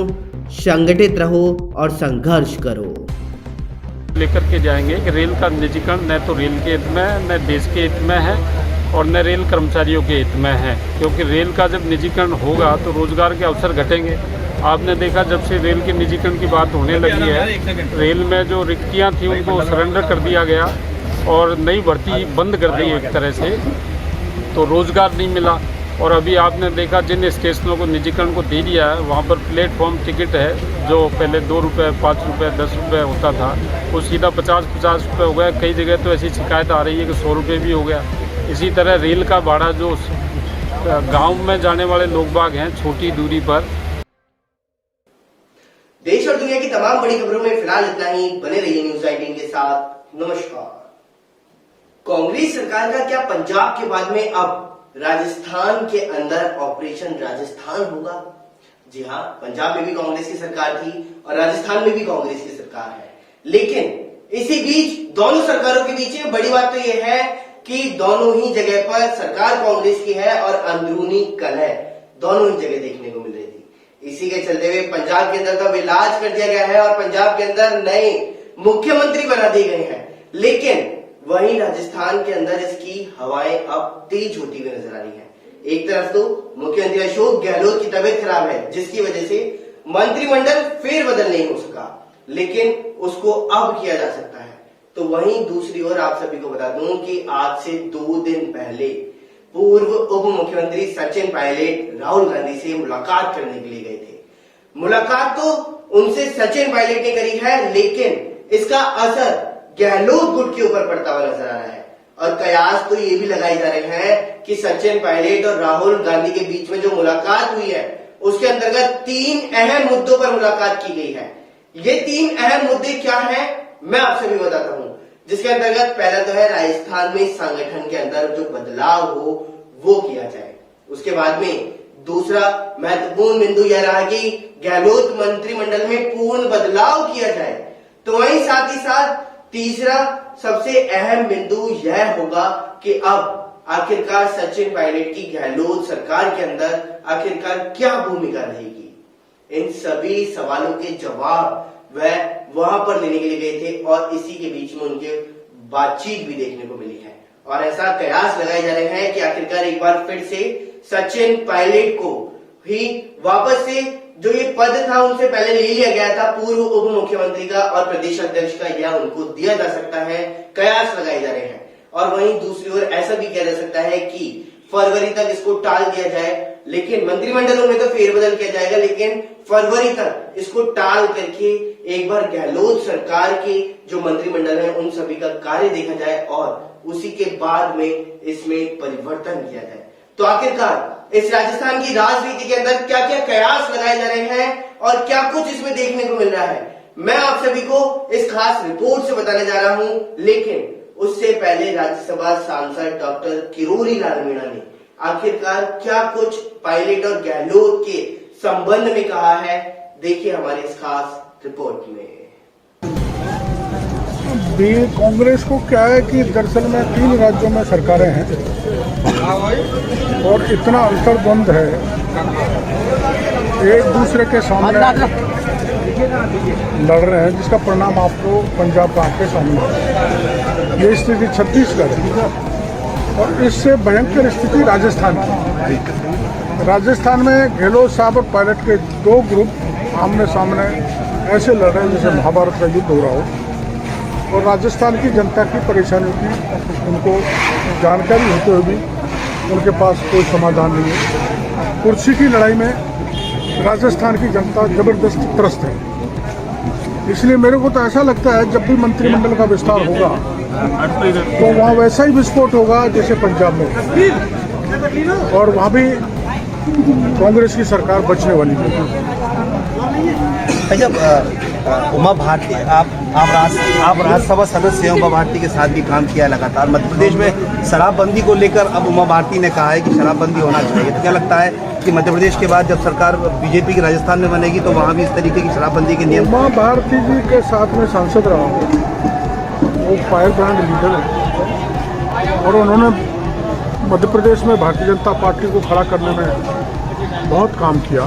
संगठित रहो और संघर्ष करो। लेकर के जाएंगे कि रेल का निजीकरण न तो रेल के हित में है, न देश के हित में है और न रेल कर्मचारियों के हित में है, क्योंकि रेल का जब निजीकरण होगा तो रोजगार के अवसर घटेंगे। आपने देखा जब से रेल के निजीकरण की बात होने लगी है, रेल में जो रिक्तियां थी उनको सरेंडर कर दिया गया और नई भर्ती बंद कर दी एक तरह से, तो रोजगार नहीं मिला। और अभी आपने देखा जिन स्टेशनों को निजीकरण को दे दिया है वहाँ पर प्लेटफॉर्म टिकट है, जो पहले 2 रुपये, 5 रुपये, 10 रुपये होता था, वो सीधा 50-50 रुपये हो गया। कई जगह तो ऐसी शिकायत आ रही है कि 100 रुपये भी हो गया। इसी तरह रेल का भाड़ा जो गांव में जाने वाले लोग बाग हैं छोटी दूरी पर। देश और दुनिया की तमाम बड़ी खबरों में फिलहाल इतना ही। बने रहिए न्यूज 18 के साथ। नमस्कार। कांग्रेस सरकार का क्या पंजाब के बाद में अब राजस्थान के अंदर ऑपरेशन राजस्थान होगा? जी हाँ, पंजाब में भी कांग्रेस की सरकार थी और राजस्थान में भी कांग्रेस की सरकार है, लेकिन इसी बीच दोनों सरकारों के बीच में बड़ी बात तो यह है कि दोनों ही जगह पर सरकार कांग्रेस की है और अंदरूनी कलह दोनों ही जगह देखने को मिल रही थी। इसी के चलते हुए पंजाब के अंदर तो अब इलाज कर दिया गया है और पंजाब के अंदर नए मुख्यमंत्री बना दिए गए हैं, लेकिन वहीं राजस्थान के अंदर इसकी हवाएं अब तेज होती हुई नजर आ रही है। एक तरफ तो मुख्यमंत्री अशोक गहलोत की तबीयत खराब है, जिसकी वजह से मंत्रिमंडल फेरबदल नहीं हो सका, लेकिन उसको अब किया जा सकता है। तो वहीं दूसरी ओर आप सभी को बता दूं कि आज से 2 दिन पहले पूर्व उप मुख्यमंत्री सचिन पायलट राहुल गांधी से मुलाकात करने के लिए गए थे। मुलाकात तो उनसे सचिन पायलट ने करी है, लेकिन इसका असर गहलोत गुट के ऊपर पड़ता हुआ नजर आ रहा है। और कयास तो ये भी लगाए जा रहे हैं कि सचिन पायलट और राहुल गांधी के बीच में जो मुलाकात हुई है उसके अंतर्गत 3 अहम मुद्दों पर मुलाकात की गई है। ये 3 अहम मुद्दे क्या हैं मैं आप सभी बताता हूं, जिसके अंतर्गत पहला तो है राजस्थान में संगठन के अंदर जो बदलाव हो वो किया जाए। उसके बाद में दूसरा महत्वपूर्ण बिंदु यह रहा कि गहलोत मंत्रिमंडल में पूर्ण बदलाव किया जाए। तो वहीं साथ ही साथ तीसरा सबसे अहम बिंदु यह होगा कि अब आखिरकार सचिन पायलट की गहलोत सरकार के अंदर आखिरकार क्या भूमिका रहेगी। इन सभी सवालों के जवाब वह वहां पर लेने के लिए गए थे और इसी के बीच में उनके बातचीत भी देखने को मिली है। और ऐसा कयास लगाए जा रहे हैं कि आखिरकार एक बार फिर से सचिन पायलट को ही वापस से जो ये पद था उनसे पहले ले लिया गया था पूर्व उप मुख्यमंत्री का और प्रदेश अध्यक्ष का, यह उनको दिया जा सकता है, कयास लगाए जा रहे हैं। और वहीं दूसरी ओर ऐसा भी किया जा सकता है कि फरवरी तक इसको टाल दिया जाए, लेकिन मंत्रिमंडलों में तो फेरबदल किया जाएगा, लेकिन फरवरी तक इसको टाल करके एक बार गहलोत सरकार के जो मंत्रिमंडल है उन सभी का कार्य देखा जाए और उसी के बाद में इसमें परिवर्तन किया जाए। तो आखिरकार इस राजस्थान की राजनीति के अंदर क्या क्या कयास लगाए जा रहे हैं और क्या कुछ इसमें देखने को मिल रहा है, मैं आप सभी को इस खास रिपोर्ट से बताने जा रहा हूं। लेकिन उससे पहले राज्यसभा सांसद डॉक्टर किरोड़ी लाल मीणा ने आखिरकार क्या कुछ पायलट और गहलोत के संबंध में कहा है, देखिए हमारे इस खास रिपोर्ट में। कांग्रेस को क्या है कि दरअसल में 3 राज्यों में सरकारें हैं और इतना अंतर्द्वंद है, एक दूसरे के सामने लड़ रहे हैं, जिसका परिणाम आपको पंजाब का आपके सामने है। ये स्थिति छत्तीसगढ़ है और इससे भयंकर स्थिति राजस्थान की। राजस्थान में गहलोत साहब और पायलट के 2 ग्रुप आमने सामने ऐसे लड़ रहे हैं जैसे महाभारत का युद्ध हो रहा हो, और राजस्थान की जनता की परेशानियों की उनको जानकारी होते हुए भी उनके पास कोई समाधान नहीं है। कुर्सी की लड़ाई में राजस्थान की जनता जबरदस्त त्रस्त है। इसलिए मेरे को तो ऐसा लगता है जब भी मंत्रिमंडल का विस्तार होगा तो वहाँ वैसा ही विस्फोट होगा जैसे पंजाब में, और वहाँ भी कांग्रेस की सरकार बचने वाली है। जब उमा भारती आप राज्यसभा सदस्य हैं, उमा भारती के साथ भी काम किया है लगातार। मध्य प्रदेश में शराबबंदी को लेकर अब उमा भारती ने कहा है कि शराबबंदी होना चाहिए, तो क्या लगता है कि मध्य प्रदेश के बाद जब सरकार बीजेपी की राजस्थान में बनेगी तो वहाँ भी इस तरीके की शराबबंदी के नियम? उमा भारती जी के साथ में सांसद रहा हूँ, वो फायर ब्रांड लीडर है और उन्होंने मध्य प्रदेश में भारतीय जनता पार्टी को खड़ा करने में बहुत काम किया।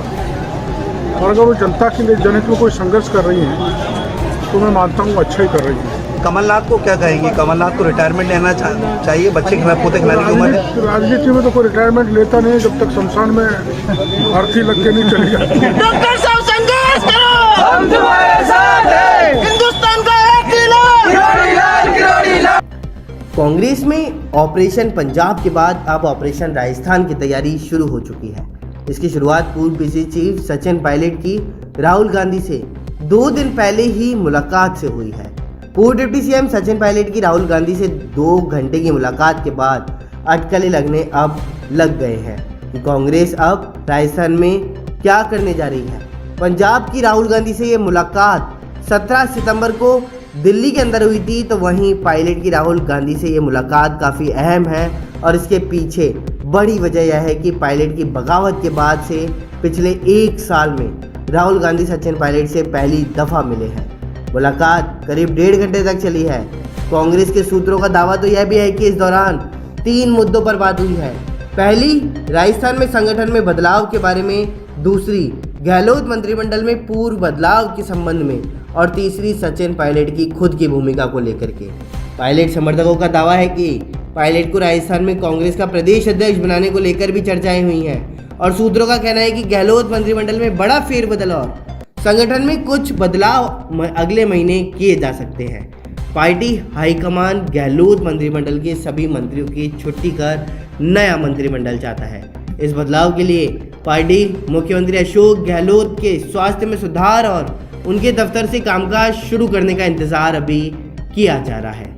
और अगर वो जनता के लिए जनहित में कोई संघर्ष कर रही हैं तो मैं मानता हूँ अच्छा ही कर रही है। कमलनाथ को क्या कहेंगे? कमलनाथ को रिटायरमेंट लेना चाहिए, बच्चे पोते खिलाने की उम्र है। राजनीति में तो कोई रिटायरमेंट लेता नहीं जब तक शमशान में अर्थी लग के नहीं चली जाती। डॉक्टर साहब संघर्ष करो, हम तुम्हारे साथ हैं, हिंदुस्तान का एक कांग्रेस में ऑपरेशन पंजाब के बाद अब ऑपरेशन राजस्थान की तैयारी शुरू हो चुकी है। इसकी शुरुआत पूर्व पीसीसी चीफ सचिन पायलट की राहुल गांधी से 2 दिन पहले ही मुलाकात से हुई है। पूर्व डिप्टी सीएम सचिन पायलट की राहुल गांधी से 2 घंटे की मुलाकात के बाद अटकलें लगने अब लग गए हैं कि कांग्रेस अब राजस्थान में क्या करने जा रही है। पंजाब की राहुल गांधी से ये मुलाकात 17 सितंबर को दिल्ली के अंदर हुई थी, तो वहीं पायलट की राहुल गांधी से ये मुलाकात काफ़ी अहम है और इसके पीछे बड़ी वजह यह है कि पायलट की बगावत के बाद से पिछले 1 साल में राहुल गांधी सचिन पायलट से पहली दफ़ा मिले हैं। मुलाकात करीब 1.5 घंटे तक चली है। कांग्रेस के सूत्रों का दावा तो यह भी है कि इस दौरान 3 मुद्दों पर बात हुई है। पहली, राजस्थान में संगठन में बदलाव के बारे में। दूसरी, गहलोत मंत्रिमंडल में पूर्व बदलाव के संबंध में और तीसरी सचिन पायलट की खुद की भूमिका को लेकर के। पायलट समर्थकों का दावा है कि पायलट को राजस्थान में कांग्रेस का प्रदेश अध्यक्ष बनाने को लेकर भी चर्चाएं हुई हैं और सूत्रों का कहना है कि गहलोत मंत्रिमंडल में बड़ा फेरबदल और संगठन में कुछ बदलाव अगले महीने किए जा सकते हैं। पार्टी हाईकमान गहलोत मंत्रिमंडल के सभी मंत्रियों की छुट्टी कर नया मंत्रिमंडल चाहता है। इस बदलाव के लिए पार्टी मुख्यमंत्री अशोक गहलोत के स्वास्थ्य में सुधार और उनके दफ्तर से कामकाज शुरू करने का इंतजार अभी किया जा रहा है।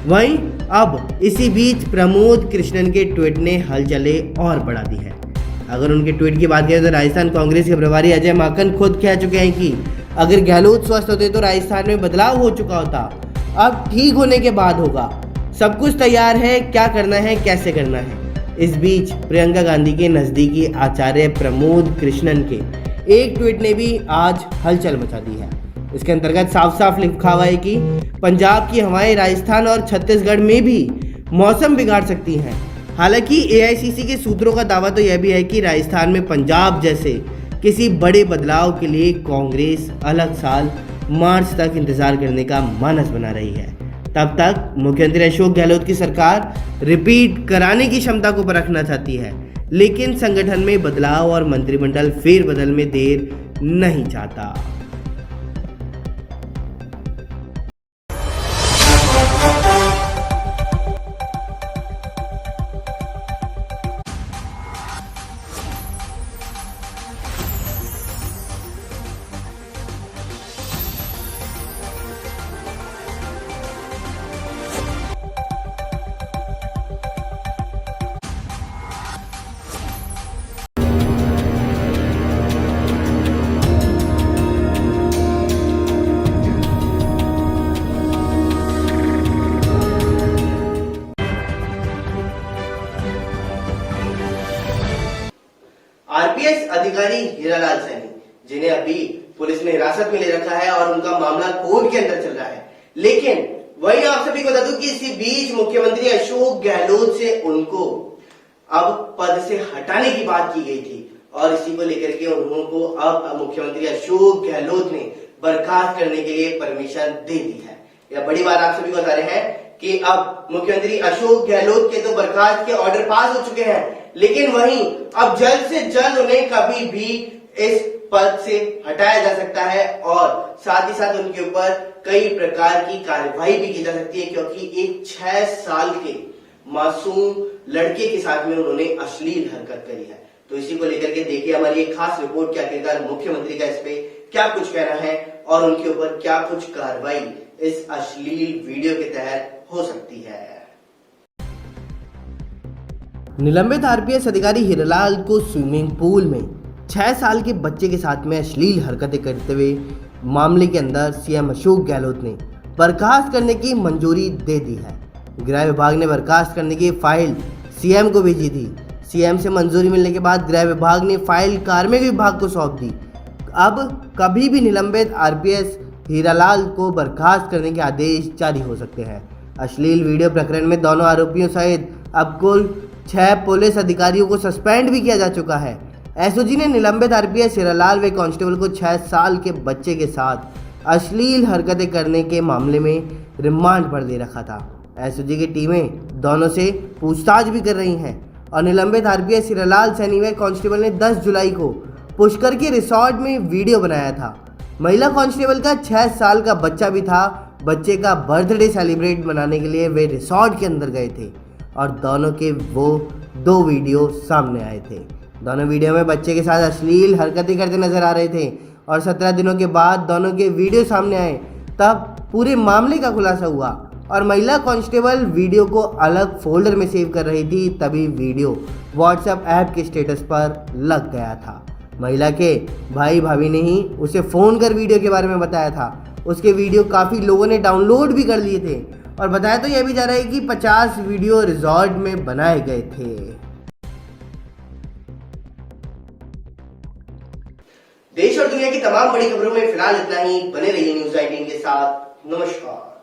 वहीं अब इसी बीच प्रमोद कृष्णन के ट्वीट ने हलचलें और बढ़ा दी है। अगर उनके ट्वीट की बात करें तो राजस्थान कांग्रेस के प्रभारी अजय माकन खुद कह चुके हैं कि अगर गहलोत स्वस्थ होते तो राजस्थान में बदलाव हो चुका होता, अब ठीक होने के बाद होगा। सब कुछ तैयार है, क्या करना है, कैसे करना है। इस बीच प्रियंका गांधी के नजदीकी आचार्य प्रमोद कृष्णन के एक ट्वीट ने भी आज हलचल मचा दी है। इसके अंतर्गत साफ साफ लिखा हुआ है कि पंजाब की हवाएं राजस्थान और छत्तीसगढ़ में भी मौसम बिगाड़ सकती हैं। हालांकि एआईसीसी के सूत्रों का दावा तो यह भी है कि राजस्थान में पंजाब जैसे किसी बड़े बदलाव के लिए कांग्रेस अलग साल मार्च तक इंतजार करने का मानस बना रही है। तब तक मुख्यमंत्री अशोक गहलोत की सरकार रिपीट कराने की क्षमता को परखना चाहती है, लेकिन संगठन में बदलाव और मंत्रिमंडल फेरबदल में देर नहीं चाहता। आरपीएस अधिकारी हीरालाल सैनी, जिन्हें अभी पुलिस ने हिरासत में ले रखा है और उनका मामला कोर्ट के अंदर चल रहा है, लेकिन वही आप सभी को बता दूं कि इसी बीच मुख्यमंत्री अशोक गहलोत से उनको अब पद से हटाने की बात की गई थी और इसी को लेकर के उनको अब मुख्यमंत्री अशोक गहलोत ने बर्खास्त करने के लिए परमिशन दे दी है। यह बड़ी बात आप सभी को बता रहे हैं कि अब मुख्यमंत्री अशोक गहलोत के तो बर्खास्त के ऑर्डर पास हो चुके हैं, लेकिन वहीं अब जल्द से जल्द उन्हें कभी भी इस पद से हटाया जा सकता है और साथ ही साथ उनके ऊपर कई प्रकार की कार्रवाई भी की जा सकती है, क्योंकि एक 6 साल के मासूम लड़के के साथ में उन्होंने अश्लील हरकत करी है। तो इसी को लेकर के देखिए हमारी एक खास रिपोर्ट के आखिरकार मुख्यमंत्री का इस पे क्या कुछ कहना है और उनके ऊपर क्या कुछ कार्रवाई इस अश्लील वीडियो के तहत हो सकती है। निलंबित आरपीएस अधिकारी हीरालाल को स्विमिंग पूल में 6 साल के बच्चे के साथ में अश्लील हरकतें करते हुए मामले के अंदर सीएम अशोक गहलोत ने बर्खास्त करने की मंजूरी दे दी है। गृह विभाग ने बर्खास्त करने की फाइल सीएम को भेजी थी। सीएम से मंजूरी मिलने के बाद गृह विभाग ने फाइल कार्मिक विभाग को सौंप दी। अब कभी भी निलंबित आरपीएस हीरालाल को बर्खास्त करने के आदेश जारी हो सकते हैं। अश्लील वीडियो प्रकरण में दोनों आरोपियों सहित अब कुल 6 पुलिस अधिकारियों को सस्पेंड भी किया जा चुका है। एसओजी ने निलंबित आरपीएस हीरालाल व कांस्टेबल को 6 साल के बच्चे के साथ अश्लील हरकतें करने के मामले में रिमांड पर दे रखा था। एसओजी की टीमें दोनों से पूछताछ भी कर रही हैं और निलंबित आरपीएस हीरालाल सैनी व कांस्टेबल ने 10 जुलाई को पुष्कर के रिसोर्ट में वीडियो बनाया था। महिला कांस्टेबल का 6 साल का बच्चा भी था। बच्चे का बर्थडे सेलिब्रेट मनाने के लिए वे रिसोर्ट के अंदर गए थे और दोनों के वो 2 वीडियो सामने आए थे। दोनों वीडियो में बच्चे के साथ अश्लील हरकतें करते नजर आ रहे थे और 17 दिनों के बाद दोनों के वीडियो सामने आए तब पूरे मामले का खुलासा हुआ और महिला कांस्टेबल वीडियो को अलग फोल्डर में सेव कर रही थी। तभी वीडियो व्हाट्सएप ऐप के स्टेटस पर लग गया था। महिला के भाई भाभी ने ही उसे फ़ोन कर वीडियो के बारे में बताया था। उसके वीडियो काफ़ी लोगों ने डाउनलोड भी कर लिए थे और बताया तो यह भी जा रहा है कि 50 वीडियो रिजॉर्ट में बनाए गए थे। देश और दुनिया की तमाम बड़ी खबरों में फिलहाल इतना ही। बने रहिए न्यूज़ 18 के साथ। नमस्कार।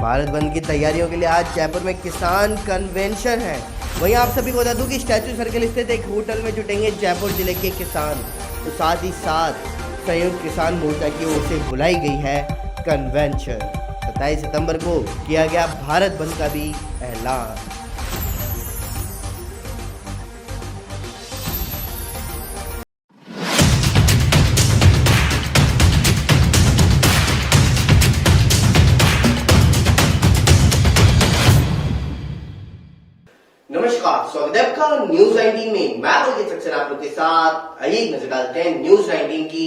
भारत बंद की तैयारियों के लिए आज जयपुर में किसान कन्वेंशन है। वहीं आप सभी को बता दूं कि स्टैचू सर्कल स्थित एक होटल में जुटेंगे जयपुर जिले के किसान। तो साथ ही साथ संयुक्त किसान मोर्चा की ओर से बुलाई गई है कन्वेंशन। 27 सितंबर को किया गया भारत बंद का भी ऐलान। नमस्कार, स्वागत है आपका न्यूज 19 में। मैं पुलकित सक्सेना आप लोग के साथ। आइए एक नजर डालते हैं न्यूज 19 की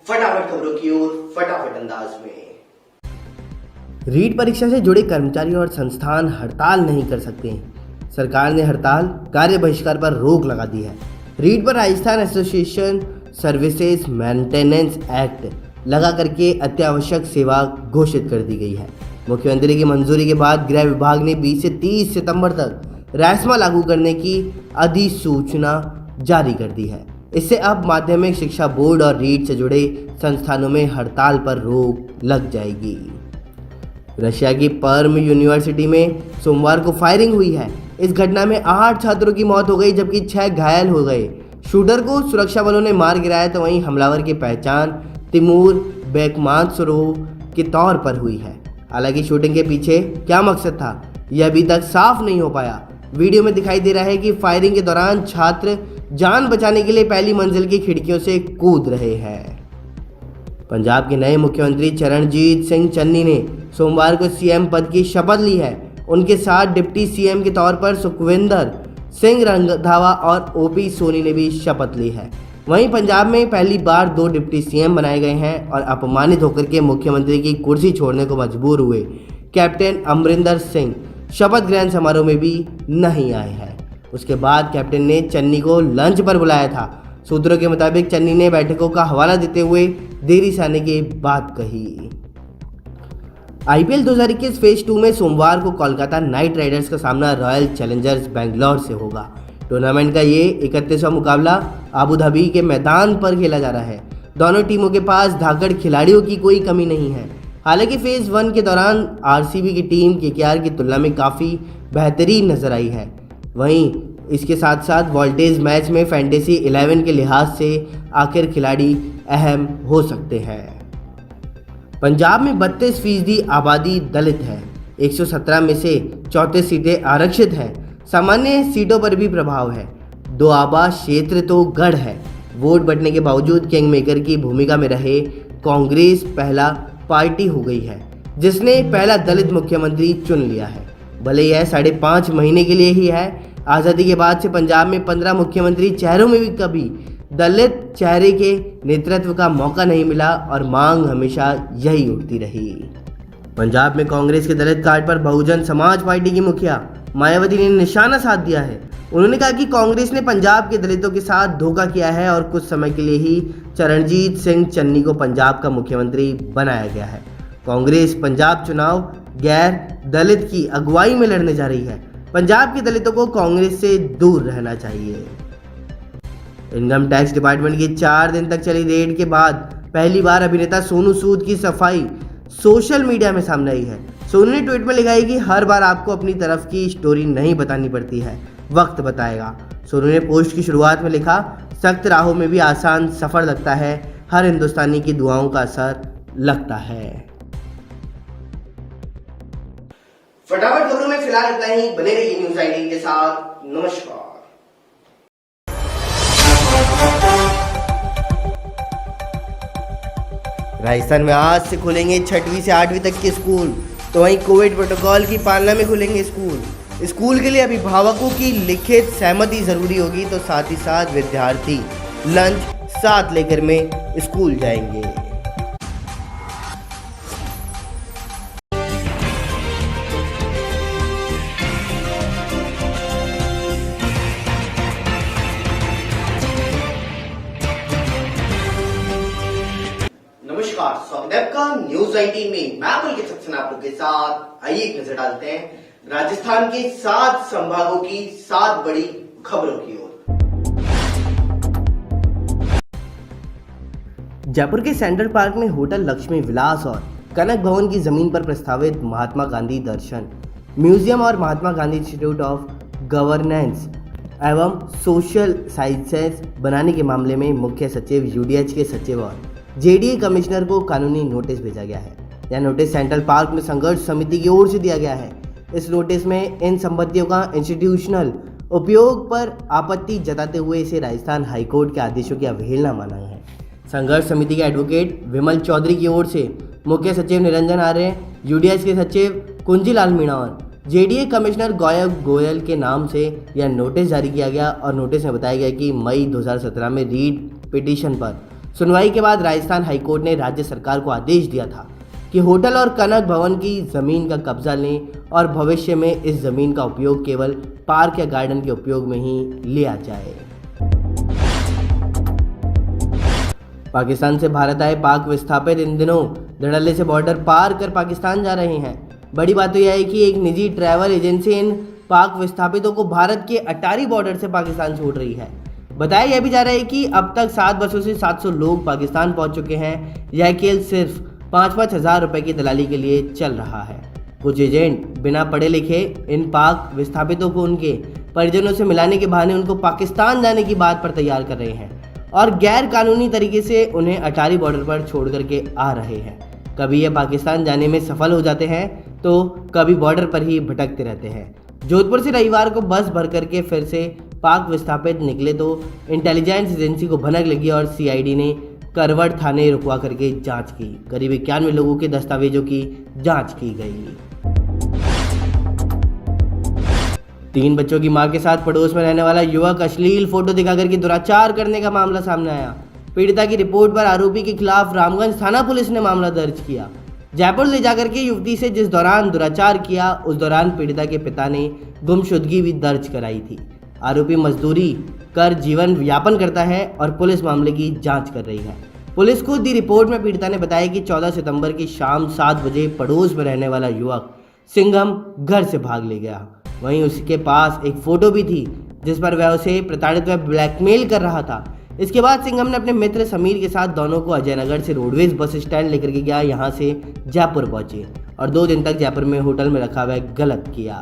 फटाफट खबरों की ओर फटाफट अंदाज में। रीट परीक्षा से जुड़े कर्मचारी और संस्थान हड़ताल नहीं कर सकते हैं। सरकार ने हड़ताल कार्य बहिष्कार पर रोक लगा दी है। रीट पर Rajasthan association services maintenance act लगा करके अत्यावश्यक सेवा घोषित कर दी गई है। मुख्यमंत्री की मंजूरी के बाद गृह विभाग ने 20 से 30 सितंबर तक रैस्मा लागू करने की अधिसूचना जारी कर दी है। इससे अब माध्यमिक शिक्षा बोर्ड और रीट से जुड़े संस्थानों में हड़ताल पर रोक लग जाएगी। रशिया की पर्म यूनिवर्सिटी में सोमवार को फायरिंग हुई है। इस घटना में 8 छात्रों की मौत हो गई जबकि 6 घायल हो गए। शूटर को सुरक्षा बलों ने मार गिराया तो वहीं हमलावर की पहचान तिमूर बेकमानसरोव के तौर पर हुई है। हालांकि शूटिंग के पीछे क्या मकसद था यह अभी तक साफ नहीं हो पाया। वीडियो में दिखाई दे रहा है कि फायरिंग के दौरान छात्र जान बचाने के लिए पहली मंजिल की खिड़कियों से कूद रहे हैं। पंजाब के नए मुख्यमंत्री चरणजीत सिंह चन्नी ने सोमवार को सीएम पद की शपथ ली है। उनके साथ डिप्टी सीएम के तौर पर सुखविंदर सिंह रंधावा और ओपी सोनी ने भी शपथ ली है। वहीं पंजाब में पहली बार 2 डिप्टी सीएम बनाए गए हैं और अपमानित होकर के मुख्यमंत्री की कुर्सी छोड़ने को मजबूर हुए कैप्टन अमरिंदर सिंह शपथ ग्रहण समारोह में भी नहीं आए हैं। उसके बाद कैप्टन ने चन्नी को लंच पर बुलाया था। सूत्रों के मुताबिक चन्नी ने बैठकों का हवाला देते हुए देरी से आने की बात कही। आईपीएल 2021 फेज 2 में सोमवार को कोलकाता नाइट राइडर्स का सामना रॉयल चैलेंजर्स बेंगलोर से होगा। टूर्नामेंट का ये 31वां मुकाबला अबू धाबी के मैदान पर खेला जा रहा है। दोनों टीमों के पास धाकड़ खिलाड़ियों की कोई कमी नहीं है। हालांकि फेज 1 के दौरान आरसीबी की टीम केकेआर की तुलना में काफ़ी बेहतरीन नजर आई है। वहीं इसके साथ साथ वोल्टेज मैच में फैंटेसी 11 के लिहाज से आखिर खिलाड़ी अहम हो सकते हैं। पंजाब में 32% आबादी दलित है। 117 में से 34 सीटें आरक्षित हैं। सामान्य सीटों पर भी प्रभाव है। दोआबा क्षेत्र तो गढ़ है। वोट बंटने के बावजूद किंग मेकर की भूमिका में रहे कांग्रेस पहला पार्टी हो गई है जिसने पहला दलित मुख्यमंत्री चुन लिया है। भले यह 5.5 महीने के लिए ही है। आज़ादी के बाद से पंजाब में 15 मुख्यमंत्री चेहरों में भी कभी दलित चेहरे के नेतृत्व का मौका नहीं मिला और मांग हमेशा यही उठती रही। पंजाब में कांग्रेस के दलित कार्ड पर बहुजन समाज पार्टी की मुखिया मायावती ने निशाना साध दिया है। उन्होंने कहा कि कांग्रेस ने पंजाब के दलितों के साथ धोखा किया है और कुछ समय के लिए ही चरणजीत सिंह चन्नी को पंजाब का मुख्यमंत्री बनाया गया है। कांग्रेस पंजाब चुनाव गैर दलित की अगुवाई में लड़ने जा रही है। पंजाब के दलितों को कांग्रेस से दूर रहना चाहिए। इनकम टैक्स डिपार्टमेंट की 4 दिन तक चली रेड के बाद पहली बार अभिनेता सोनू सूद की सफाई सोशल मीडिया में सामने आई है। सोनू ने ट्वीट में लिखा है कि हर बार आपको अपनी तरफ की स्टोरी नहीं बतानी पड़ती है, वक्त बताएगा। सोनू ने पोस्ट की शुरुआत में लिखा, सख्त राहों में भी आसान सफर लगता है, हर हिंदुस्तानी की दुआओं का असर लगता है। फटाफट खबरों में फिलहाल इतना ही। बने रहिए न्यूज 19 के साथ। नमस्कार। राजस्थान में आज से खुलेंगे 6वीं से 8वीं तक के स्कूल। तो वहीं कोविड प्रोटोकॉल की पालना में खुलेंगे स्कूल। स्कूल के लिए अभिभावकों की लिखित सहमति जरूरी होगी। तो साथ ही साथ विद्यार्थी लंच साथ लेकर में स्कूल जाएंगे। नमस्कार, स्वागत है आपका न्यूज 19 में। मैं पुलकित सक्सेना आप लोग के साथ। आइए एक नजर डालते हैं राजस्थान के 7 संभागों की 7 बड़ी खबरों की ओर। जयपुर के सेंट्रल पार्क में होटल लक्ष्मी विलास और कनक भवन की ज़मीन पर प्रस्तावित महात्मा गांधी दर्शन म्यूजियम और Mahatma Gandhi institute of governance एवं सोशल साइंसेज बनाने के मामले में मुख्य सचिव यूडीएच के सचिव और जेडीए कमिश्नर को कानूनी नोटिस भेजा गया है। यह नोटिस सेंट्रल पार्क में संघर्ष समिति की ओर से दिया गया है। इस नोटिस में इन संपत्तियों का इंस्टीट्यूशनल उपयोग पर आपत्ति जताते हुए इसे राजस्थान हाईकोर्ट के आदेशों की अवहेलना माना है। संघर्ष समिति के एडवोकेट विमल चौधरी की ओर से मुख्य सचिव निरंजन आर्य, यूडीएच के सचिव कुंजीलाल मीणा और जेडीए कमिश्नर गौरव गोयल के नाम से यह नोटिस जारी किया गया और नोटिस में बताया गया कि मई 2017 में रीट पिटीशन पर सुनवाई के बाद राजस्थान हाईकोर्ट ने राज्य सरकार को आदेश दिया था कि होटल और कनक भवन की ज़मीन का कब्जा लें और भविष्य में इस ज़मीन का उपयोग केवल पार्क या गार्डन के उपयोग में ही लिया जाए। पाकिस्तान से भारत आए पाक विस्थापित इन दिनों धड़ल्ले से बॉर्डर पार कर पाकिस्तान जा रहे हैं। बड़ी बात तो यह है कि एक निजी ट्रैवल एजेंसी इन पाक विस्थापितों को भारत के अटारी बॉर्डर से पाकिस्तान छोड़ रही है। बताया यह भी जा रहा है कि अब तक 7 बसों से 700 लोग पाकिस्तान पहुंच चुके हैं। यह खेल सिर्फ 5-5 हज़ार रुपये की दलाली के लिए चल रहा है। कुछ एजेंट बिना पढ़े लिखे इन पाक विस्थापितों को उनके परिजनों से मिलाने के बहाने उनको पाकिस्तान जाने की बात पर तैयार कर रहे हैं और गैर कानूनी तरीके से उन्हें अटारी बॉर्डर पर छोड़ करके आ रहे हैं। कभी ये पाकिस्तान जाने में सफल हो जाते हैं तो कभी बॉर्डर पर ही भटकते रहते हैं। जोधपुर से रविवार को बस भर करके फिर से पाक विस्थापित निकले तो इंटेलिजेंस एजेंसी को भनक लगी और सीआईडी ने करवट थाने रुकवा करके जांच की। करीब 91 लोगों के दस्तावेजों की जांच की गई। 3 बच्चों की मां के साथ पड़ोस में रहने वाला युवक अश्लील फोटो दिखाकर के दुराचार करने का मामला सामने आया। पीड़िता की रिपोर्ट पर आरोपी के खिलाफ रामगंज थाना पुलिस ने मामला दर्ज किया। जयपुर ले जाकर के युवती से जिस दौरान दुराचार किया उस दौरान पीड़िता के पिता ने गुमशुदगी भी दर्ज कराई थी। आरोपी मजदूरी कर जीवन यापन करता है और पुलिस मामले की जांच कर रही है। पुलिस को दी रिपोर्ट में पीड़िता ने बताया कि 14 सितंबर की शाम 7 बजे पड़ोस में रहने वाला युवक सिंघम घर से भाग ले गया। वहीं उसके पास एक फोटो भी थी जिस पर वह उसे प्रताड़ित व ब्लैकमेल कर रहा था। इसके बाद सिंघम ने अपने मित्र समीर के साथ दोनों को अजयनगर से रोडवेज बस स्टैंड लेकर के गया। यहाँ से जयपुर पहुंचे और 2 दिन तक जयपुर में होटल में रखा हुआ गलत किया।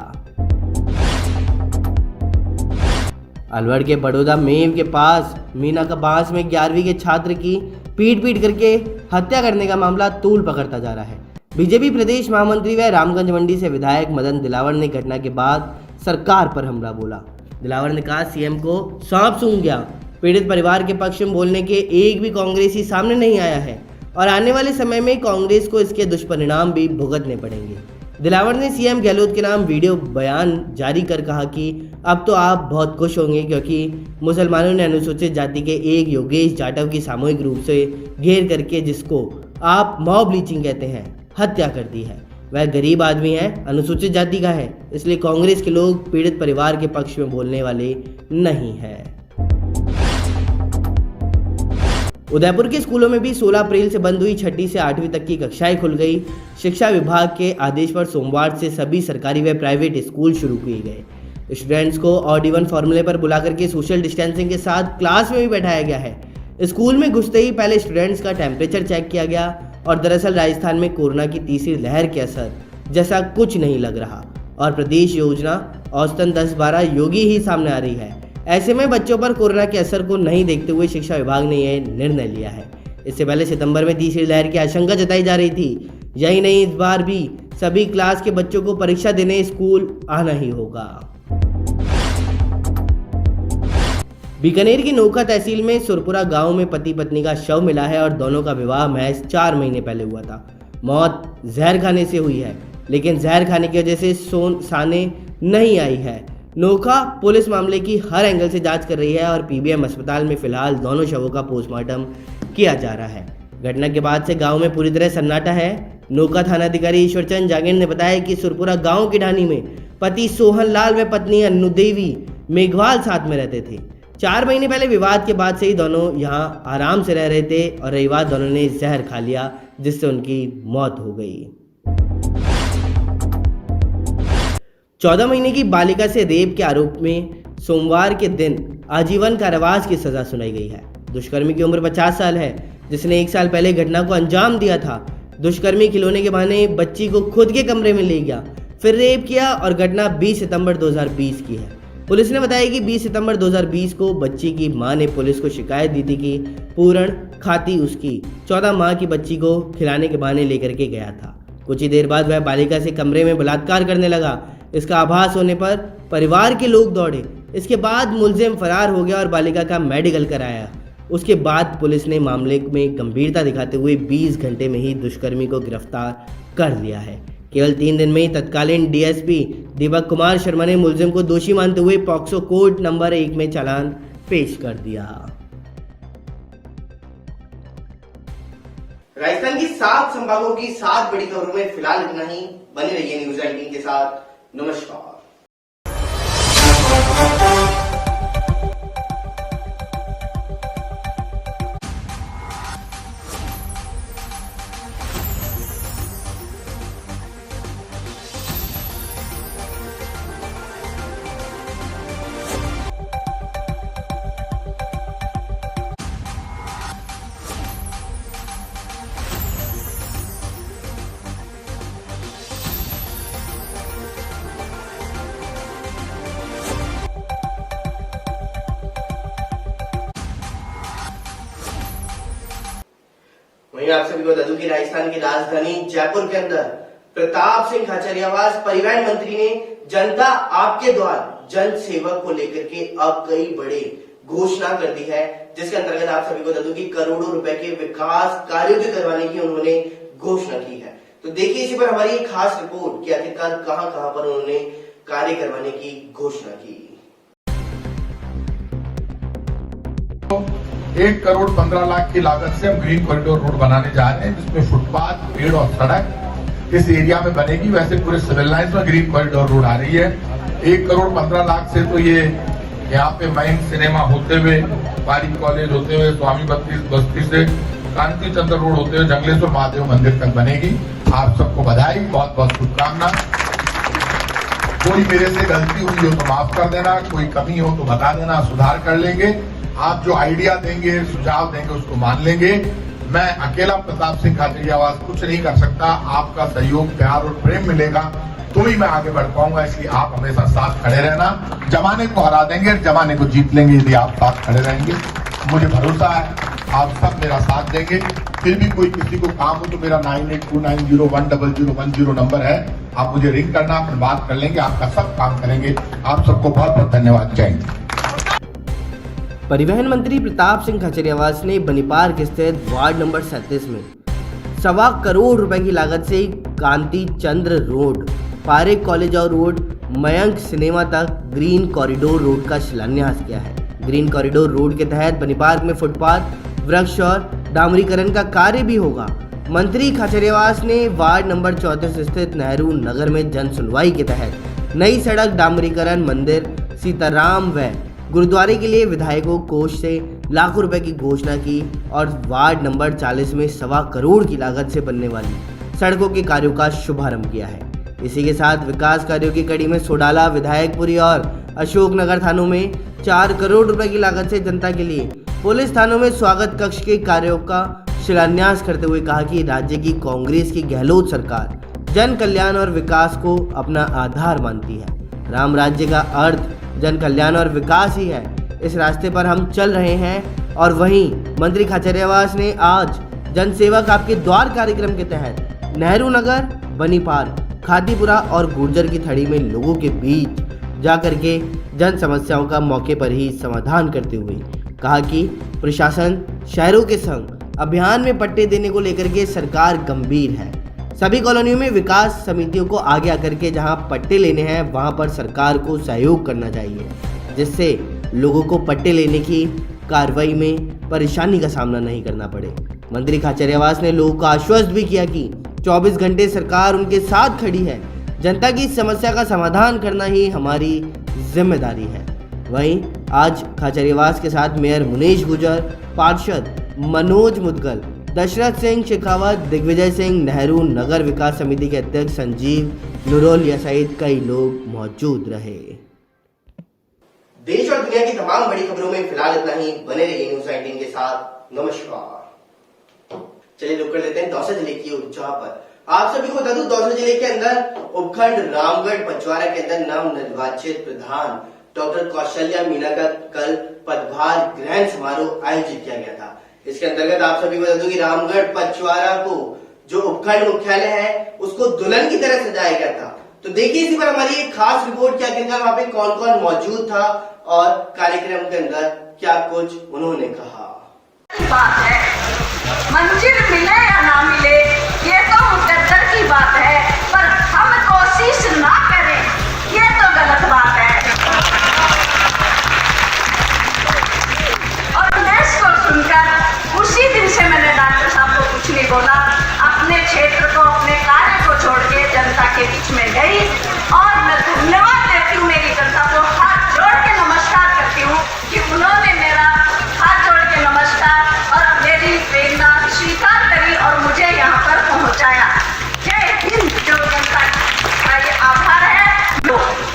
अलवर के बड़ौदा मेव के पास मीना का बांस में 11वीं के छात्र की पीट करके हत्या करने का मामला तूल पकड़ता जा रहा है। बीजेपी प्रदेश महामंत्री व रामगंज मंडी से विधायक मदन दिलावर ने घटना के बाद सरकार पर हमला बोला। दिलावर ने कहा सीएम को सांप सूंघ गया। पीड़ित परिवार के पक्ष में बोलने के एक भी कांग्रेसी सामने नहीं आया है और आने वाले समय में कांग्रेस को इसके दुष्परिणाम भी भुगतने पड़ेंगे। दिलावर ने सीएम गहलोत के नाम वीडियो बयान जारी कर कहा कि अब तो आप बहुत खुश होंगे क्योंकि मुसलमानों ने अनुसूचित जाति के एक योगेश जाटव की सामूहिक रूप से घेर करके, जिसको आप मॉब लीचिंग कहते हैं, हत्या कर दी है। वह गरीब आदमी है, अनुसूचित जाति का है, इसलिए कांग्रेस के लोग पीड़ित परिवार के पक्ष में बोलने वाले नहीं है। उदयपुर के स्कूलों में भी 16 अप्रैल से बंद हुई 6ठी से 8वीं तक की कक्षाएं खुल गई। शिक्षा विभाग के आदेश पर सोमवार से सभी सरकारी व प्राइवेट स्कूल शुरू किए गए। स्टूडेंट्स को ऑड इवन फॉर्मूले पर बुला करके सोशल डिस्टेंसिंग के साथ क्लास में भी बैठाया गया है। स्कूल में घुसते ही पहले स्टूडेंट्स का टेम्परेचर चेक किया गया और दरअसल राजस्थान में कोरोना की तीसरी लहर के असर जैसा कुछ नहीं लग रहा और प्रदेश योजना औसतन 10-12 योगी ही सामने आ रही है। ऐसे में बच्चों पर कोरोना के असर को नहीं देखते हुए शिक्षा विभाग ने यह निर्णय लिया है। इससे पहले सितंबर में तीसरी लहर की आशंका जताई जा रही थी। यही नहीं, इस बार भी सभी क्लास के बच्चों को परीक्षा देने स्कूल आना ही होगा। बीकानेर की नोखा तहसील में सुरपुरा गांव में पति पत्नी का शव मिला है और दोनों का विवाह महज 4 महीने पहले हुआ था। मौत जहर खाने से हुई है, लेकिन जहर खाने की वजह से सामने नहीं आई है। नोखा पुलिस मामले की हर एंगल से जांच कर रही है और पीबीएम अस्पताल में फिलहाल दोनों शवों का पोस्टमार्टम किया जा रहा है। घटना के बाद से गांव में पूरी तरह सन्नाटा है। नोखा थानाधिकारी ईश्वरचंद जागीर ने बताया कि सुरपुरा गांव की ढानी में पति सोहन लाल व पत्नी अन्नू देवी मेघवाल साथ में रहते थे। 4 महीने पहले विवाद के बाद से ही दोनों यहां आराम से रह रहे थे और रविवार दोनों ने जहर खा लिया जिससे उनकी मौत हो गई। 14 महीने की बालिका से रेप के आरोप में सोमवार के दिन आजीवन कारावास की सजा सुनाई गई है। दुष्कर्मी की उम्र 50 साल है, जिसने 1 साल पहले घटना को अंजाम दिया था। दुष्कर्मी खिलौने के बहाने बच्ची को खुद के कमरे में ले गया, फिर रेप किया और घटना 20 सितंबर 2020 की है। पुलिस ने बताया कि 20 सितंबर 2020 को बच्ची की मां ने पुलिस को शिकायत दी थी कि पूरण खाती उसकी 14 माह की बच्ची को खिलाने के बहाने लेकर के गया था। कुछ ही देर बाद वह बालिका से कमरे में बलात्कार करने लगा। इसका आभास होने पर परिवार के लोग दौड़े। इसके बाद मुलजिम फरार हो गया और बालिका का मेडिकल कराया। उसके बाद पुलिस ने मामले में गंभीरता दिखाते हुए 20 घंटे में ही दुष्कर्मी को गिरफ्तार कर लिया है। केवल 3 दिन में ही तत्कालीन डीएसपी दीपक कुमार शर्मा ने मुलजिम को दोषी मानते हुए पॉक्सो कोड नंबर 1 में चालान पेश कर दिया। राजस्थान की 7 संभागों की 7 बड़ी खबरों में फिलहाल इतना ही। बने रहिए न्यूज़ 18 के साथ। नमस्कार। वहीं आप सभी को बता दूं कि राजस्थान की राजधानी जयपुर के अंदर प्रताप सिंह खाचरियावास परिवहन मंत्री ने जनता आपके द्वार जन सेवक को लेकर के अब कई बड़े घोषणा कर दी है, जिसके अंतर्गत आप सभी को बता दूं कि करोड़ों रुपए के विकास कार्यों के करवाने की उन्होंने घोषणा की है। तो देखिए इसी पर हमारी एक खास रिपोर्ट कि आखिरकार कहां कहां पर उन्होंने कार्य करवाने की घोषणा की। 1 करोड़ 15 लाख की लागत से हम ग्रीन कॉरिडोर रोड बनाने जा रहे हैं, जिसमें फुटपाथ, पेड़ और सड़क इस एरिया में बनेगी। वैसे पूरे सिविल लाइंस में ग्रीन कॉरिडोर रोड आ रही है। 1 करोड़ 15 लाख से तो ये यहाँ पे माइन सिनेमा होते हुए, पारिक कॉलेज होते हुए, स्वामी बस्ती से कांति चंद्र रोड होते हुए जंगलेश्वर महादेव मंदिर तक बनेगी। आप सबको बधाई, बहुत बहुत शुभकामना। कोई मेरे से गलती हुई हो तो माफ कर देना, कोई कमी हो तो बता देना, सुधार कर लेंगे। आप जो आइडिया देंगे, सुझाव देंगे, उसको मान लेंगे। मैं अकेला प्रताप सिंह खाचरियावास कुछ नहीं कर सकता। आपका सहयोग, प्यार और प्रेम मिलेगा तो ही मैं आगे बढ़ पाऊंगा। इसलिए आप हमेशा साथ खड़े रहना। जमाने को हरा देंगे, जमाने को जीत लेंगे यदि आप साथ खड़े रहेंगे। मुझे भरोसा है आप सब मेरा साथ देंगे। फिर भी कोई किसी को काम हो तो मेरा 9829010010 नंबर है। आप मुझे रिंग करना, फिर बात कर लेंगे, आपका सब काम करेंगे। आप सबको बहुत बहुत धन्यवाद। जय हिंद। परिवहन मंत्री प्रताप सिंह खाचरियावास ने बनीपार्क स्थित वार्ड नंबर 37 में 1.25 करोड़ रुपए की लागत से कांति चंद्र रोड, पारेख कॉलेज और रोड, मयंक सिनेमा तक ग्रीन कॉरिडोर रोड का शिलान्यास किया है। ग्रीन कॉरिडोर रोड के तहत बनीपार्क में फुटपाथ, वृक्ष और डामरीकरण का कार्य भी होगा। मंत्री खाचरियावास ने वार्ड नंबर 34 स्थित नेहरू नगर में जन सुनवाई के तहत नई सड़क, डामरीकरण, मंदिर, सीताराम व गुरुद्वारे के लिए विधायकों कोष से लाखों रुपए की घोषणा की और वार्ड नंबर 40 में 1.25 करोड़ की लागत से बनने वाली सड़कों के कार्यों का शुभारंभ किया है। इसी के साथ विकास कार्यों की कड़ी में सोडाला, विधायकपुरी और अशोकनगर थानों में 4 करोड़ रुपए की लागत से जनता के लिए पुलिस थानों में स्वागत कक्ष के कार्यों का शिलान्यास करते हुए कहा कि राज्य की कांग्रेस की गहलोत सरकार जन कल्याण और विकास को अपना आधार मानती है। राम राज्य का अर्थ जन कल्याण और विकास ही है। इस रास्ते पर हम चल रहे हैं। और वहीं मंत्री खाचरियावास ने आज जन सेवक आपके द्वार कार्यक्रम के तहत नेहरू नगर, बनीपार्क, खातीपुरा और गुर्जर की थड़ी में लोगों के बीच जाकर के जन समस्याओं का मौके पर ही समाधान करते हुए कहा कि प्रशासन शहरों के संग अभियान में पट्टे देने को लेकर के सरकार गंभीर है। सभी कॉलोनियों में विकास समितियों को आगे आकर के जहां पट्टे लेने हैं वहां पर सरकार को सहयोग करना चाहिए, जिससे लोगों को पट्टे लेने की कार्रवाई में परेशानी का सामना नहीं करना पड़े। मंत्री खाचरियावास ने लोगों को आश्वस्त भी किया कि 24 घंटे सरकार उनके साथ खड़ी है। जनता की समस्या का समाधान करना ही हमारी जिम्मेदारी है। वहीं आज खाचरियावास के साथ मेयर मुनीश गुजर, पार्षद मनोज मुदगल, दशरथ सिंह शेखावत, दिग्विजय सिंह, नेहरू नगर विकास समिति के अध्यक्ष संजीव नुरोलिया सहित कई लोग मौजूद रहे। देश और दुनिया की तमाम बड़ी खबरों में फिलहाल इतना ही। बने रहिए न्यूज़ 18 के साथ। नमस्कार। चलिए रुक कर लेते हैं दौसा जिले की ऊर्जा पर। आप सभी को बता दूं, दौसा जिले के अंदर उपखंड रामगढ़ पचवाड़ा के अंदर नव निर्वाचित प्रधान डॉक्टर कौशल्या मीणा का कल पदभार ग्रहण समारोह आयोजित किया गया था। इसके अंतर्गत आप सभी को बता दूं कि रामगढ़ पचवाड़ा को जो उपखंड मुख्यालय है उसको दुल्हन की तरह सजाया गया था। तो देखिए इसी पर हमारी एक खास रिपोर्ट कि आखिरकार वहां पे कौन कौन मौजूद था और कार्यक्रम के अंदर क्या कुछ उन्होंने कहा। बात है, मंजिल मिले या ना मिले ये तो मुकद्दर की बात है, पर हम कोशिश ना करें ये तो गलत बात है। और देश को सुनकर उसी दिन से मैंने डॉक्टर साहब को कुछ नहीं बोला, अपने क्षेत्र को अपने कार्य को छोड़ के जनता के बीच में गई और मैं धन्यवाद देती हूँ मेरी जनता को, हाथ जोड़ के नमस्कार करती हूँ कि उन्होंने मेरा हाथ जोड़ के नमस्कार और मेरी प्रेरणा स्वीकार करी और मुझे यहाँ पर पहुँचाया। जय हिंद। जो जनता का ये आभार है,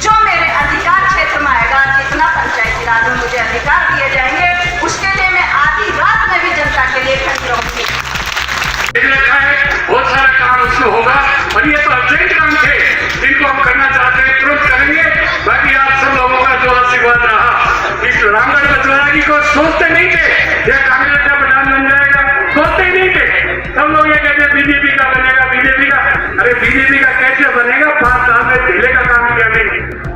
जो मेरे अधिकार क्षेत्र में आएगा, जितना पंचायती राज में मुझे अधिकार दिए जाएंगे उसके लिए मैं आधी रात में भी जनता के लिए खड़ी रहूंगी। बहुत सारा काम उसमें होगा और ये तो अर्जेंट काम थे जिनको हम करना चाहते हैं, तुरंत करेंगे। बाकी आप सब लोगों का जो आशीर्वाद रहा, इस रामगढ़ पचवाड़ा की को सोचते नहीं थे ये कांग्रेस का प्रधान बन जाएगा, सोचते ही नहीं थे। सब लोग ये कहते बीजेपी का बनेगा, बीजेपी का। अरे बीजेपी का कैसे बनेगा? 5 साल में ढेले का काम किया नहीं,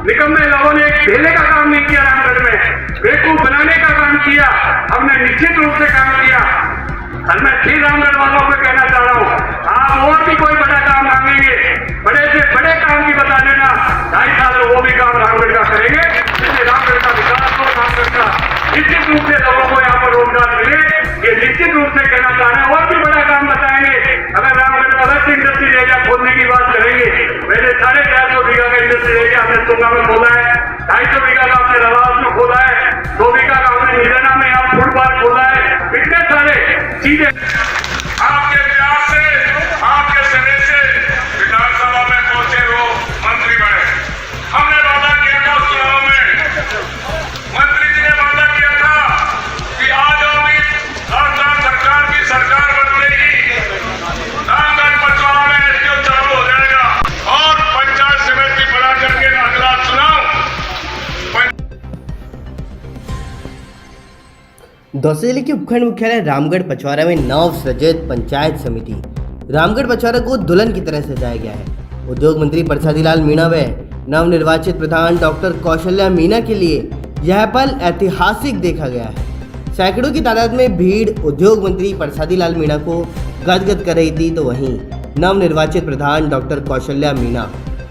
निकम्मे लोगों ने एक ढेले का काम नहीं किया रामगढ़ में, बेवकूफ बनाने का काम किया। हमने निश्चित रूप से काम किया और मैं फिर रामगढ़ वालों को कहना चाह रहा हूँ, आप और भी कोई बड़ा काम मांगेंगे, बड़े से बड़े काम की बता देना, 2.5 साल में वो भी काम रामगढ़ का करेंगे, जिससे रामगढ़ का विकास हो, रामगढ़ का निश्चित रूप से लोगों को यहाँ पर रोजगार मिले। ये निश्चित रूप से कहना चाह रहे हैं, और भी बड़ा काम बताएंगे। अगर रामगढ़ में अलग से इंडस्ट्रियल एरिया खोलने की बात करेंगे, मैंने 450 बीघा का इंडस्ट्रियल एरिया हमने तुंगा में खोला है, 250 बीघा का हमने रवास में खोला है, 2 बीघा का हमने निराना में यहाँ फूड पार्क खोला है। इतने सारे चीजें आपके प्रयास से, आपके सहयोग से विधानसभा में पहुंचे वो मंत्री बने। हमने वादा किया था उस चुनाव में, मंत्री जी ने वादा किया था कि आज अभी राजस्थान सरकार की सरकार बदलेगी, रामगढ़ पचवाड़ा में एसडीओ चालू हो जाएगा और पंचायत समिति बना करके अगला चुनाव। दौसा जिले के उपखंड मुख्यालय रामगढ़ पचवाड़ा में नव सृजित पंचायत समिति रामगढ़ पचवाड़ा को दुल्हन की तरह सजाया गया है। उद्योग मंत्री प्रसादी लाल मीणा व नव निर्वाचित प्रधान डॉक्टर कौशल्या मीणा के लिए यह पल ऐतिहासिक देखा गया है। सैकड़ों की तादाद में भीड़ उद्योग मंत्री प्रसादी लाल मीणा को गदगद कर रही थी, तो वहीं नव निर्वाचित प्रधान डॉक्टर कौशल्या मीणा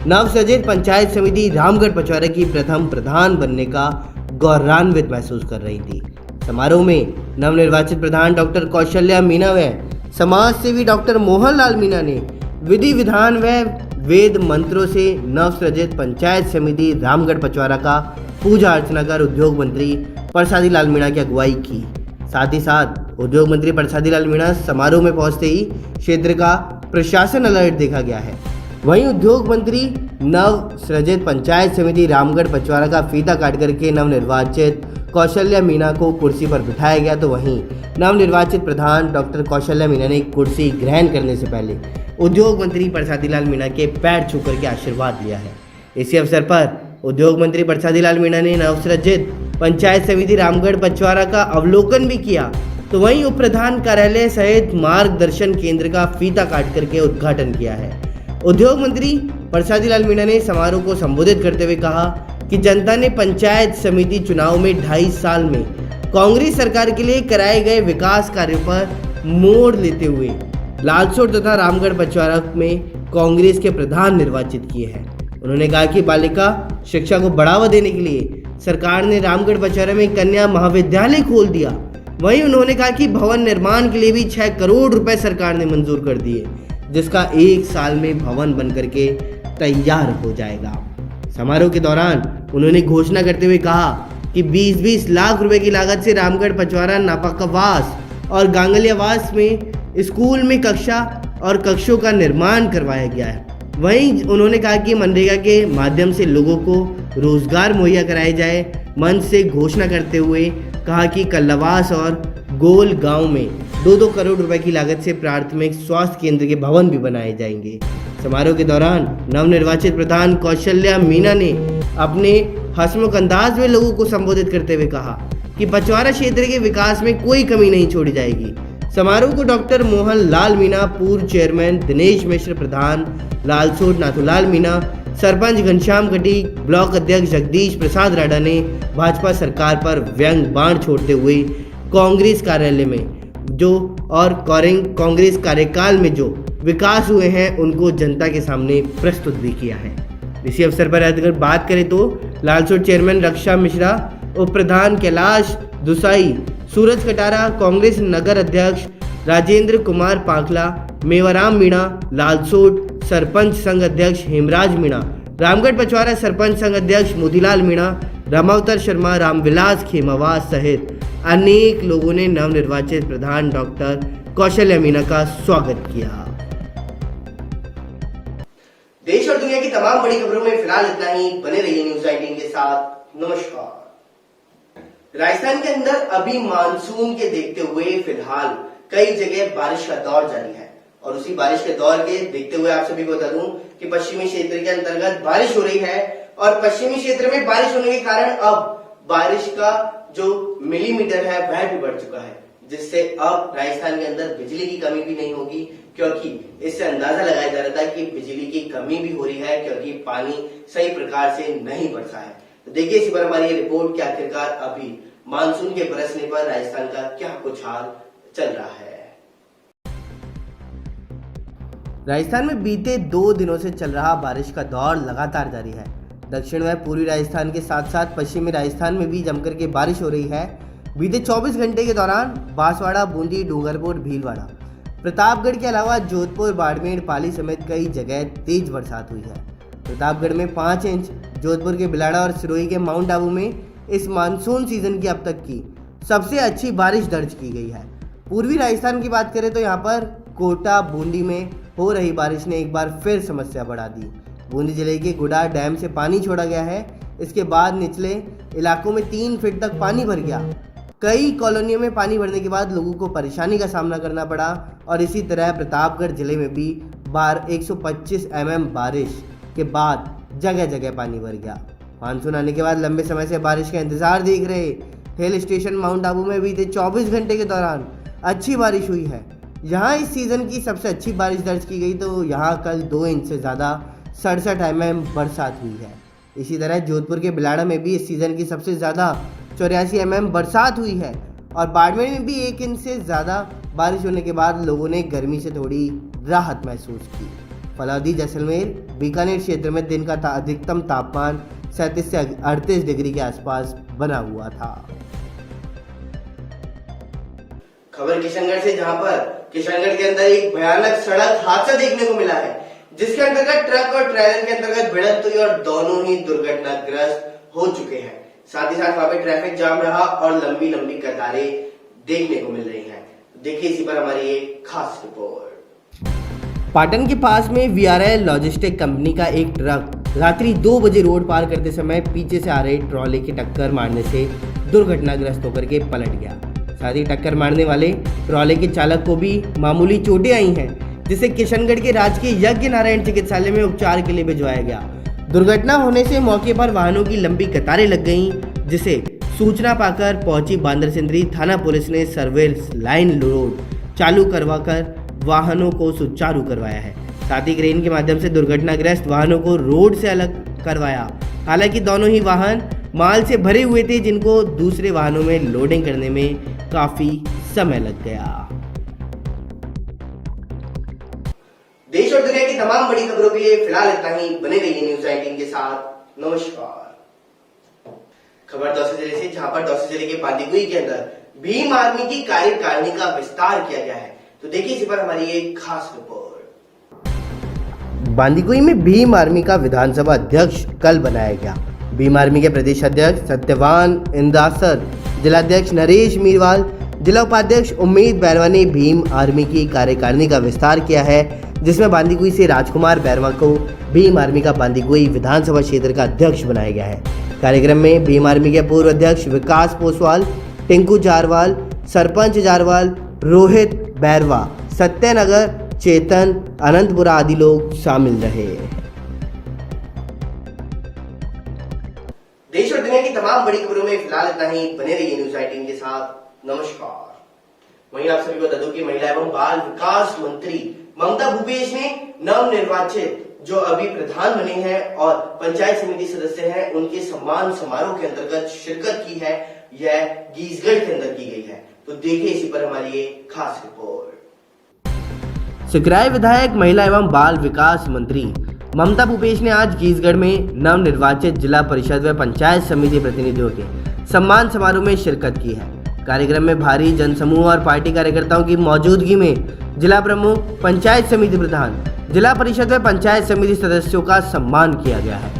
नव सृजित पंचायत समिति रामगढ़ पचवाड़ा की प्रथम प्रधान बनने का गौरवान्वित महसूस कर रही थी। समारोह में नवनिर्वाचित प्रधान डॉक्टर कौशल्या मीणा व समाज सेवी डॉक्टर मोहन लाल मीणा ने विधि विधान व वेद मंत्रों से नव सृजित पंचायत समिति रामगढ़ पचवाड़ा का पूजा अर्चना कर उद्योग मंत्री प्रसादी लाल मीणा की अगुवाई की। साथ ही साथ उद्योग मंत्री प्रसादी लाल मीणा समारोह में पहुंचते ही क्षेत्र का प्रशासन अलर्ट देखा गया है। वहीं उद्योग मंत्री नव सृजित पंचायत समिति रामगढ़ पचवाड़ा का फीता काट करके नवनिर्वाचित कौशल्या मीणा को कुर्सी पर बिठाया गया, तो वहीं नवनिर्वाचित प्रधान डॉक्टर कौशल्या मीणा ने कुर्सी ग्रहण करने से पहले उद्योग मंत्री प्रसादी लाल मीणा के पैर छू करके आशीर्वाद लिया है। इसी अवसर पर उद्योग मंत्री प्रसादी लाल मीणा ने नवसृजित पंचायत समिति रामगढ़ पचवाड़ा का अवलोकन भी किया, तो वहीं उप प्रधान कार्यालय सहित मार्गदर्शन केंद्र का फीता काट करके उद्घाटन किया है। उद्योग मंत्री प्रसादी लाल मीणा ने समारोह को संबोधित करते हुए कहा कि जनता ने पंचायत समिति चुनाव में 2.5 साल में कांग्रेस सरकार के लिए कराए गए विकास कार्यों पर मोड़ लेते हुए लालसोट तथा रामगढ़ पचवाड़ा में कांग्रेस के प्रधान निर्वाचित किए हैं। उन्होंने कहा कि बालिका शिक्षा को बढ़ावा देने के लिए सरकार ने रामगढ़ पचवाड़ा में कन्या महाविद्यालय खोल दिया। वहीं उन्होंने कहा कि भवन निर्माण के लिए भी 6 करोड़ रुपए सरकार ने मंजूर कर दिए, जिसका 1 साल में भवन बन करके तैयार हो जाएगा। समारोह के दौरान उन्होंने घोषणा करते हुए कहा कि 20-20 लाख रुपए की लागत से रामगढ़ पचवाड़ा नापाकावास और गांगलियावास में स्कूल में कक्षा और कक्षों का निर्माण करवाया गया है। वहीं उन्होंने कहा कि मनरेगा के माध्यम से लोगों को रोजगार मुहैया कराया जाए। मंच से घोषणा करते हुए कहा कि कल्लावास और गोल गांव में 2-2 करोड़ रुपए की लागत से प्राथमिक स्वास्थ्य केंद्र के भवन भी बनाए जाएंगे। समारोह के दौरान नवनिर्वाचित प्रधान कौशल्या मीना ने अपने हंसमुख अंदाज में लोगों को संबोधित करते हुए कहा कि पचवारा क्षेत्र के विकास में कोई कमी नहीं छोड़ी जाएगी। समारोह को डॉक्टर मोहन लाल मीणा, पूर्व चेयरमैन दिनेश मिश्र, प्रधान लालसोट नाथूलाल मीणा, सरपंच घनश्याम कटीक, ब्लॉक अध्यक्ष जगदीश प्रसाद राडा ने भाजपा सरकार पर व्यंग बाण छोड़ते हुए कांग्रेस कार्यालय में कांग्रेस कार्यकाल में जो विकास हुए हैं उनको जनता के सामने प्रस्तुत भी किया है। इसी अवसर पर अगर बात करें तो लालसोट चेयरमैन रक्षा मिश्रा, उप प्रधान कैलाश दुसाई, सूरज कटारा, कांग्रेस नगर अध्यक्ष राजेंद्र कुमार पांखला, मेवाराम मीणा, लालसोट सरपंच संघ अध्यक्ष हेमराज मीणा, रामगढ़ पचवारा सरपंच संघ अध्यक्ष मोतीलाल मीणा, रामावतार शर्मा, रामविलास खेमावास सहित अनेक लोगों ने नवनिर्वाचित प्रधान डॉक्टर कौशल्या मीणा का स्वागत किया। देश और दुनिया की तमाम बड़ी खबरों में फिलहाल इतना ही। बने रहिए न्यूज 18 के साथ। नमस्कार। राजस्थान के अंदर अभी मानसून के देखते हुए फिलहाल कई जगह बारिश का दौर जारी है और उसी बारिश के दौर के देखते हुए आप सभी को बता दूं कि पश्चिमी क्षेत्र के अंतर्गत बारिश हो रही है और पश्चिमी क्षेत्र में बारिश होने के कारण अब बारिश का जो मिलीमीटर है वह भी बढ़ चुका है, जिससे अब राजस्थान के अंदर बिजली की कमी भी नहीं होगी, क्योंकि इससे अंदाजा लगाया जा रहा था कि बिजली की कमी भी हो रही है क्योंकि पानी सही प्रकार से नहीं बरसा है। तो देखिए इसी पर हमारी ये रिपोर्ट कि आखिरकार अभी मानसून के बरसने पर राजस्थान का क्या कुछ हाल चल रहा है। राजस्थान में बीते 2 दिनों से चल रहा बारिश का दौर लगातार जारी है। दक्षिण व पूर्वी राजस्थान के साथ साथ पश्चिमी राजस्थान में भी जमकर के बारिश हो रही है। बीते 24 घंटे के दौरान बांसवाड़ा, बूंदी, डूंगरपुर, भीलवाड़ा, प्रतापगढ़ के अलावा जोधपुर, बाड़मेर, पाली समेत कई जगह तेज बरसात हुई है। प्रतापगढ़ में 5 इंच, जोधपुर के बिलाड़ा और सिरोही के माउंट आबू में इस मानसून सीजन की अब तक की सबसे अच्छी बारिश दर्ज की गई है। पूर्वी राजस्थान की बात करें तो यहाँ पर कोटा, बूंदी में हो रही बारिश ने एक बार फिर समस्या बढ़ा दी। बूंदी जिले के गुडा डैम से पानी छोड़ा गया है। इसके बाद निचले इलाकों में 3 फीट तक पानी भर गया। कई कॉलोनियों में पानी भरने के बाद लोगों को परेशानी का सामना करना पड़ा और इसी तरह प्रतापगढ़ जिले में भी 125 mm बारिश के बाद जगह जगह पानी भर गया। मानसून आने के बाद लंबे समय से बारिश का इंतजार देख रहे हिल स्टेशन माउंट आबू में बीते 24 घंटे के दौरान अच्छी बारिश हुई है। यहाँ इस सीज़न की सबसे अच्छी बारिश दर्ज की गई तो यहाँ कल 2 इंच से ज़्यादा 67 mm बरसात हुई है। इसी तरह जोधपुर के बिलाड़ा में भी इस सीज़न की सबसे ज़्यादा 84 mm बरसात हुई है और बाड़मेर में भी 1 इंच से ज़्यादा बारिश होने के बाद लोगों ने गर्मी से थोड़ी राहत महसूस की। फलौदी, जैसलमेर, बीकानेर क्षेत्र में दिन का अधिकतम तापमान 37 से 38 डिग्री के आसपास बना हुआ था। खबर किशनगढ़ से, जहां पर किशनगढ़ के अंदर एक भयानक सड़क हादसा देखने को मिला है, जिसके अंतर्गत ट्रक और ट्रेलर के अंतर्गत भिड़ंत हुई और दोनों ही दुर्घटनाग्रस्त हो चुके हैं। साथ ही साथ वहां पे ट्रैफिक जाम रहा और लंबी लंबी कतारें देखने को मिल रही हैं। देखिए इसी पर हमारी एक खास रिपोर्ट। पाटन के पास में वीआरएल लॉजिस्टिक कंपनी का एक ट्रक रात्रि 2 बजे रोड पार करते समय पीछे से आ रहे ट्रॉले की टक्कर मारने से दुर्घटनाग्रस्त होकर के पलट गया। साथ ही टक्कर मारने वाले ट्रॉले के चालक को भी मामूली चोटें आई हैं, जिसे किशनगढ़ के राजकीय यज्ञ नारायण चिकित्सालय में उपचार के लिए भिजवाया गया। दुर्घटना होने से मौके पर वाहनों की लंबी कतारें लग गईं, जिसे सूचना पाकर पहुंची बांदरसिंदरी थाना पुलिस ने सर्विस लाइन रोड चालू करवाकर वाहनों को सुचारू करवाया है। साथ ही क्रेन के माध्यम से दुर्घटनाग्रस्त वाहनों को रोड से अलग करवाया। हालांकि दोनों ही वाहन माल से भरे हुए थे, जिनको दूसरे वाहनों में लोडिंग करने में काफी समय लग गया। देश और दुनिया की तमाम बड़ी खबरों के लिए फिलहाल इतना ही। बने रहिए न्यूज 18 के साथ। नमस्कार। खबर दौसा जिले से, जहां पर दौसा जिले के बांदीकुई के अंदर भीम आर्मी की कार्यकारिणी का विस्तार किया गया है। तो देखिए इसी पर हमारी एक खास रिपोर्ट। बांदीकुई में भीम आर्मी का विधानसभा अध्यक्ष कल बनाया गया। भीम आर्मी के प्रदेश अध्यक्ष सत्यवान इंदासर, जिलाध्यक्ष नरेश मीरवाल, जिला उपाध्यक्ष उम्मीद बैरवा ने भीम आर्मी की कार्यकारिणी का विस्तार किया है, जिसमें बांदीकुई से राजकुमार बैरवा को भीम आर्मी का बांदीकुई विधानसभा क्षेत्र का अध्यक्ष बनाया गया है। कार्यक्रम में भीम आर्मी के पूर्व अध्यक्ष विकास पोसवाल, टिंकू जारवाल, सरपंच जारवाल, रोहित बैरवा, सत्यनगर, चेतन, अनंतपुरा आदि लोग शामिल रहे। देश और दुनिया की तमाम बड़ी खबरों में फिलहाल इतना ही। बने रहिए न्यूज 18 के साथ। नमस्कार। वहीं आप सभी को बता दूं कि महिला एवं बाल विकास मंत्री ममता भूपेश ने नवनिर्वाचित जो अभी प्रधान बने हैं और पंचायत समिति सदस्य हैं, उनके सम्मान समारोह के अंतर्गत शिरकत की है। यह गीसगढ़ के अंदर की गई है। तो देखिए इसी पर हमारी ये खास रिपोर्ट। सिकराय विधायक महिला एवं बाल विकास मंत्री ममता भूपेश ने आज गीसगढ़ में नवनिर्वाचित जिला परिषद व पंचायत समिति प्रतिनिधियों के सम्मान समारोह में शिरकत की है। कार्यक्रम में भारी जनसमूह और पार्टी कार्यकर्ताओं की मौजूदगी में जिला प्रमुख, पंचायत समिति प्रधान, जिला परिषद व पंचायत समिति सदस्यों का सम्मान किया गया है।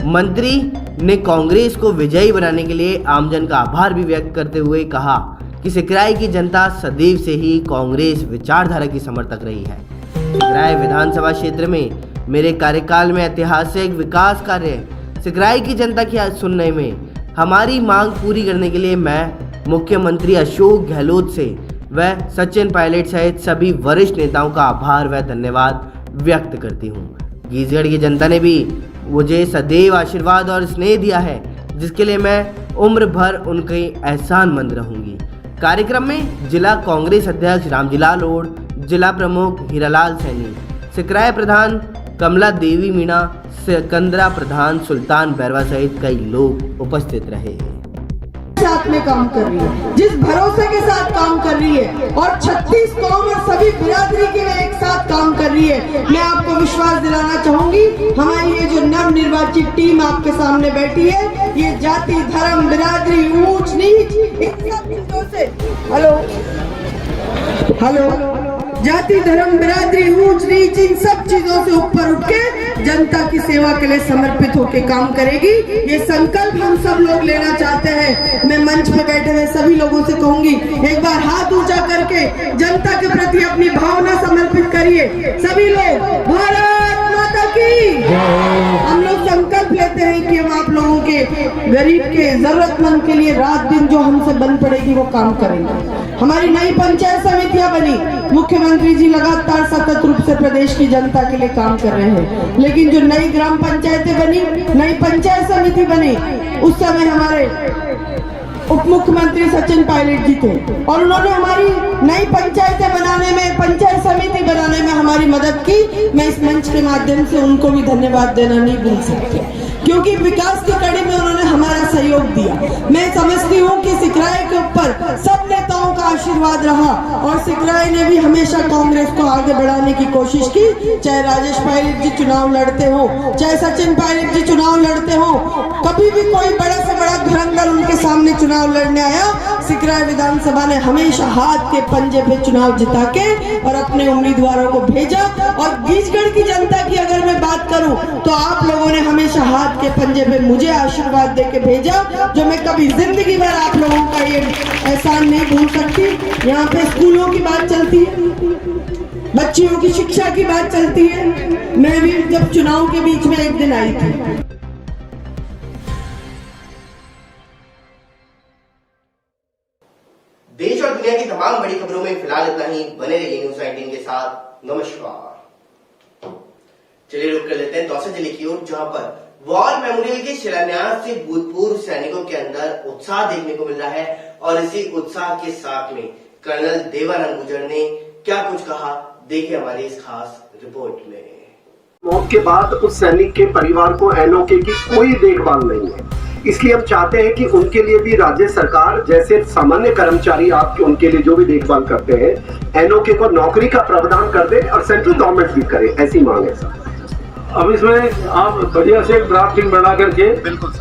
मंत्री ने कांग्रेस को विजयी बनाने के लिए आमजन का आभार भी व्यक्त करते हुए कहा कि सिकराय की जनता सदैव से ही कांग्रेस विचारधारा की समर्थक रही है। सिकराय विधानसभा क्षेत्र में मेरे कार्यकाल में ऐतिहासिक विकास कार्य सिकराय की जनता की आज सुनने में हमारी मांग पूरी करने के लिए मैं मुख्यमंत्री अशोक गहलोत से व सचिन पायलट सहित सभी वरिष्ठ नेताओं का आभार व धन्यवाद व्यक्त करती हूँ। गीसगढ़ की जनता ने भी मुझे सदैव आशीर्वाद और स्नेह दिया है, जिसके लिए मैं उम्र भर उनके एहसानमंद रहूंगी। कार्यक्रम में जिला कांग्रेस अध्यक्ष रामजीलाल ओड, जिला प्रमुख हीरालाल सैनी, सिकराय प्रधान कमला देवी मीणा, सिकंदरा प्रधान सुल्तान बैरवा सहित कई लोग उपस्थित रहे। साथ में काम कर रही है, जिस भरोसे के साथ काम कर रही है और 36 कौम और सभी बिरादरी के लिए एक साथ काम कर रही है। मैं आपको विश्वास दिलाना चाहूंगी, हमारी ये जो नवनिर्वाचित टीम आपके सामने बैठी है, ये जाति, धर्म, बिरादरी, ऊंच नीच, इन सब चीजों से हेलो जाति, धर्म, बिरादरी, ऊंच नीच, इन सब चीजों से ऊपर उठ के जनता की सेवा के लिए समर्पित होकर काम करेगी। ये संकल्प हम सब लोग लेना चाहते हैं। मैं मंच पे बैठे हुए सभी लोगों से कहूंगी, एक बार हाथ ऊंचा करके जनता के प्रति अपनी भावना समर्पित करिए। सभी लोग भारत माता की। हम लोग संकल्प लेते हैं कि हम आप लोगों के, गरीब के, जरूरतमंद के लिए रात दिन जो हमसे बन पड़ेगी वो काम करेंगे। हमारी नई पंचायत समितियां बनी, मुख्यमंत्री जी लगातार सतत रूप से प्रदेश की जनता के लिए काम कर रहे हैं, लेकिन जो नई ग्राम पंचायतें बनी, नई पंचायत समिति बनी, उस समय हमारे उप मुख्यमंत्री सचिन पायलट जी थे और उन्होंने हमारी नई पंचायतें बनाने में, पंचायत समिति बनाने में हमारी मदद की। मैं इस मंच के माध्यम से उनको भी धन्यवाद देना नहीं भूल सकती, क्योंकि विकास की कड़ी में उन्होंने हमारा सहयोग दिया। मैं समझती हूँ कि सिकराय के ऊपर सब नेताओं का आशीर्वाद रहा और सिकराय ने भी हमेशा कांग्रेस को आगे बढ़ाने की कोशिश की। चाहे राजेश पायलट जी चुनाव लड़ते हो, चाहे सचिन पायलट जी चुनाव लड़ते हो, कभी भी कोई बड़ा से बड़ा धुरंधर उनके सामने चुनाव लड़ने आया, सिकराय विधानसभा ने हमेशा हाथ के पंजे पे चुनाव जिता के और अपने उम्मीदवारों को भेजा। और गीसगढ़ की जनता की अगर मैं बात करूं तो आप लोगों ने हमेशा हाथ के पंजे पे मुझे आशीर्वाद दे के भेजा, जो मैं कभी जिंदगी भर आप लोगों का ये एहसान नहीं भूल सकती। यहाँ पे स्कूलों की बात चलती है, बच्चियों की शिक्षा की बात चलती है। मैं भी जब चुनाव के बीच में एक दिन आई थी। देश और दुनिया की तमाम बड़ी खबरों में फिलहाल इतना ही। बने रहिए न्यूज 18 के साथ। नमस्कार। चलिए रुक कर लेते हैं दौसा जिले की ओर, जहां पर वॉर मेमोरियल के शिलान्यास से भूतपूर्व सैनिकों के अंदर उत्साह देखने को मिल रहा है। और इसी उत्साह के साथ में कर्नल देवानंद गुर्जर ने क्या कुछ कहा, देखिए हमारी इस खास रिपोर्ट में। मौत के बाद उस सैनिक के परिवार को एनओके की कोई देखभाल नहीं है, इसलिए हम चाहते हैं कि उनके लिए भी राज्य सरकार जैसे सामान्य कर्मचारी आपके उनके लिए जो भी देखभाल करते हैं, एनओके को नौकरी का प्रावधान कर दे और सेंट्रल गवर्नमेंट भी करे, ऐसी मांग है सर। अब इसमें आप बढ़िया से एक ड्राफ्टिंग बना करके बिल्कुल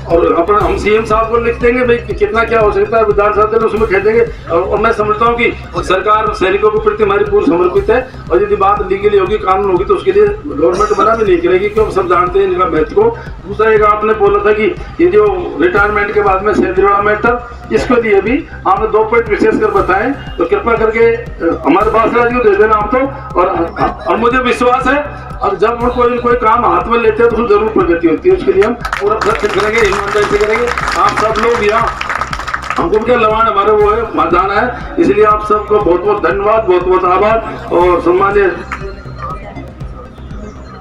और अपन हम सीएम साहब को लिख देंगे भाई कितना क्या हो सकता है, विधानसभा में उसमें कह देंगे। और मैं समझता हूँ कि सरकार सैनिकों के प्रति हमारी पूरी समर्पित है और यदि बात लीगली होगी, कानून होगी, तो उसके लिए गवर्नमेंट मना भी नहीं करेगी, क्योंकि सब जानते हैं इनका महत्व को। दूसरा एक आपने बोला था कि ये जो रिटायरमेंट के बाद में सैलरी वाला मैटर, इसके लिए भी आपने 2 पॉइंट विशेष कर बताएं, तो कृपया करके हमारे पास को दे देना आप तो। और मुझे विश्वास है और जब वो कोई काम हाथ में लेते हैं तो जरूर प्रगति होती है। उसके लिए हम पूरा प्रयत्न करेंगे, ईमानदारी से करेंगे। आप सब लोग यहाँ हमको क्या लवान हमारे वो है मतदान है, इसलिए आप सबको बहुत बहुत धन्यवाद, बहुत बहुत आभार और सम्मान्य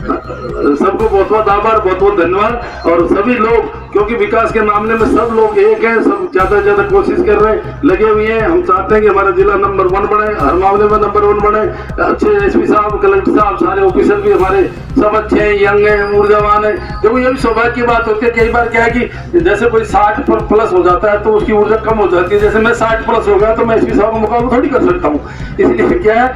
सबको बहुत बहुत आभार, बहुत बहुत धन्यवाद। और सभी लोग, क्योंकि विकास के मामले में सब लोग एक हैं, सब ज्यादा से ज्यादा कोशिश कर रहे हैं, लगे हुए हैं। हम चाहते हैं कि हमारा जिला नंबर 1 बने, हर मामले में नंबर 1 बने। अच्छे एसपी साहब, कलेक्टर साहब, सारे ऑफिसर भी हमारे सब अच्छे हैं, यंग हैं, ऊर्जावान है। देखो ये भी सौभाग्य की बात होती है। कई बार क्या है कि जैसे कोई 60 प्लस हो जाता है तो उसकी ऊर्जा कम हो जाती है। जैसे मैं 60 प्लस हो गया तो मैं एसपी साहब का मुकाबला थोड़ी कर सकता हूँ। इसलिए क्या है,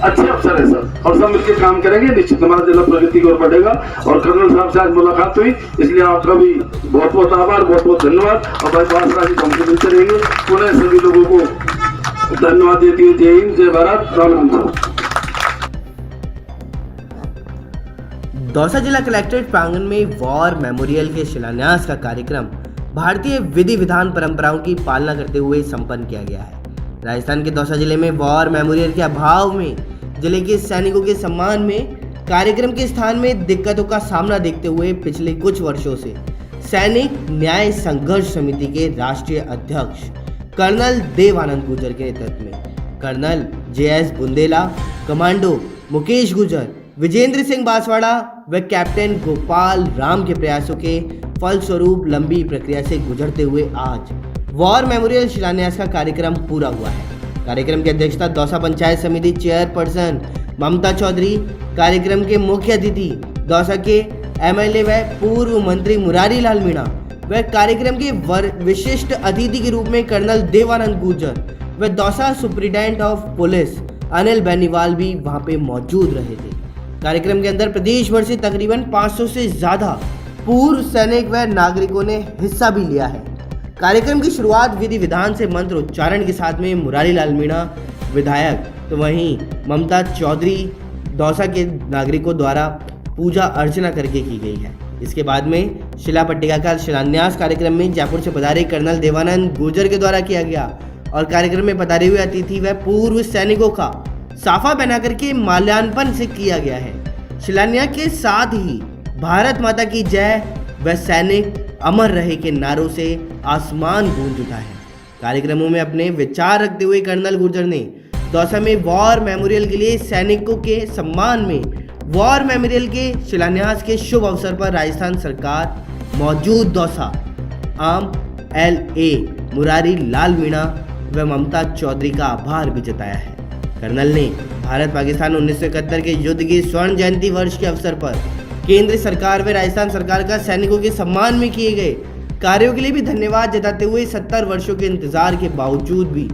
अच्छे अफसर है सर और सब मिलकर काम करेंगे, निश्चित हमारा जिला प्रगति की ओर बढ़ेगा। और कर्नल साहब से आज मुलाकात हुई, इसलिए आपका भी बहुत बहुत आभार, बहुत बहुत धन्यवाद। और भाई बात राजी हमसे मिलते रहेंगे। पुनः सभी लोगों को धन्यवाद देती हूँ। जय हिंद, जय भारत, राम राम साहब। दौसा जिला कलेक्ट्रेट प्रांगण में वॉर मेमोरियल के शिलान्यास का कार्यक्रम भारतीय विधि विधान परंपराओं की पालना करते हुए संपन्न किया गया है। राजस्थान के दौसा जिले में वॉर मेमोरियल के अभाव में जिले के सैनिकों के सम्मान में कार्यक्रम के स्थान में दिक्कतों का सामना देखते हुए पिछले कुछ वर्षों से सैनिक न्याय संघर्ष समिति के राष्ट्रीय अध्यक्ष कर्नल देवानंद गुर्जर के नेतृत्व में colonel JS Bundela, commando Mukesh Gurjar, Vijendra Singh Banswara व कैप्टन गोपाल राम के प्रयासों के फलस्वरूप लंबी प्रक्रिया से गुजरते हुए आज वॉर मेमोरियल शिलान्यास का कार्यक्रम पूरा हुआ है। कार्यक्रम की अध्यक्षता दौसा पंचायत समिति चेयरपर्सन ममता चौधरी, कार्यक्रम के मुख्य अतिथि दौसा के MLA व पूर्व मंत्री मुरारी लाल मीणा व कार्यक्रम के विशिष्ट अतिथि के रूप में कर्नल देवानंद गुर्जर व Dausa superintendent of police Anil Beniwal भी वहां पे मौजूद रहे थे। कार्यक्रम के अंदर प्रदेश भर से तकरीबन 500 से ज्यादा पूर्व सैनिक व नागरिकों ने हिस्सा भी लिया है। कार्यक्रम की शुरुआत विधि विधान से मंत्र उच्चारण के साथ में मुरारी लाल मीणा विधायक तो वहीं ममता चौधरी दौसा के नागरिकों द्वारा पूजा अर्चना करके की गई है। इसके बाद में शिला पट्टिका का शिलान्यास कार्यक्रम में जयपुर से पधारे कर्नल देवानंद गुर्जर के द्वारा किया गया और कार्यक्रम में पधारे हुए अतिथि व पूर्व सैनिकों का साफा पहना करके माल्यार्पण से किया गया है। शिलान्यास के साथ ही भारत माता की जय व सैनिक अमर रहे के नारों से आसमान गूंज उठा है। कार्यक्रमों में अपने विचार रखते हुए कर्नल गुर्जर ने दौसा में वॉर मेमोरियल के लिए सैनिकों के सम्मान में वॉर मेमोरियल के शिलान्यास के शुभ अवसर पर राजस्थान सरकार मौजूद दौसा आम LA मुरारी लाल मीणा व ममता चौधरी का आभार भी जताया है। कर्नल ने भारत पाकिस्तान 1971 के युद्ध की स्वर्ण जयंती वर्ष के अवसर पर केंद्र सरकार व राजस्थान सरकार का सैनिकों के सम्मान में किए गए कार्यों के लिए भी धन्यवाद जताते हुए 70 वर्षों के इंतजार के बावजूद भी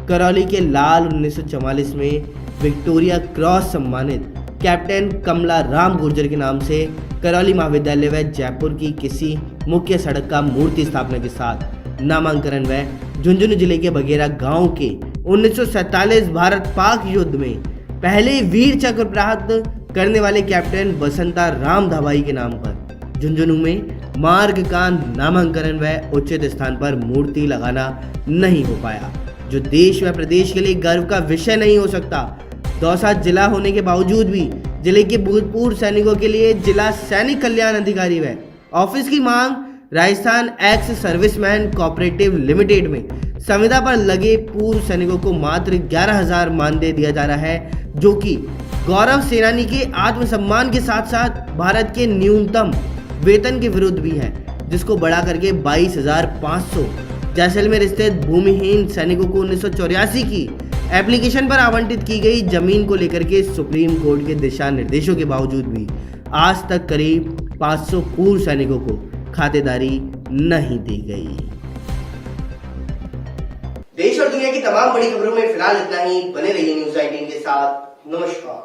करौली के लाल 1944 में विक्टोरिया क्रॉस सम्मानित कैप्टन कमला राम गुर्जर के नाम से करौली महाविद्यालय व जयपुर की किसी मुख्य सड़क का मूर्ति स्थापना के साथ नामांकन व झुंझुनू जिले के बघेरा गांव के 1947 भारत पाक युद्ध में पहले वीर चक्र प्राप्त करने वाले कैप्टन बसंता राम धाबाई के नाम पर झुंझुनू में मार्ग का नामांकन व उचित स्थान पर मूर्ति लगाना नहीं हो पाया, जो देश व प्रदेश के लिए गर्व का विषय नहीं हो सकता। दौसा जिला होने के बावजूद भी जिले के भूतपूर्व सैनिकों के लिए जिला सैनिक कल्याण अधिकारी व ऑफिस की मांग Rajasthan ex serviceman cooperative limited में संविदा पर लगे पूर्व सैनिकों को मात्र 11,000 मानदेय दिया जा रहा है, जो कि गौरव सेनानी के आत्मसम्मान के साथ साथ भारत के न्यूनतम वेतन के विरुद्ध भी है, जिसको बढ़ा करके 22,500 जैसलमेर स्थित भूमिहीन सैनिकों को 1984 की एप्लीकेशन पर आवंटित की गई जमीन को लेकर के सुप्रीम कोर्ट के दिशा निर्देशों के बावजूद भी आज तक करीब 500 पूर्व सैनिकों को खातेदारी नहीं दी गई। देश और दुनिया की तमाम बड़ी खबरों में फिलहाल इतना ही। बने रहिए न्यूज 18 के साथ। नमस्कार।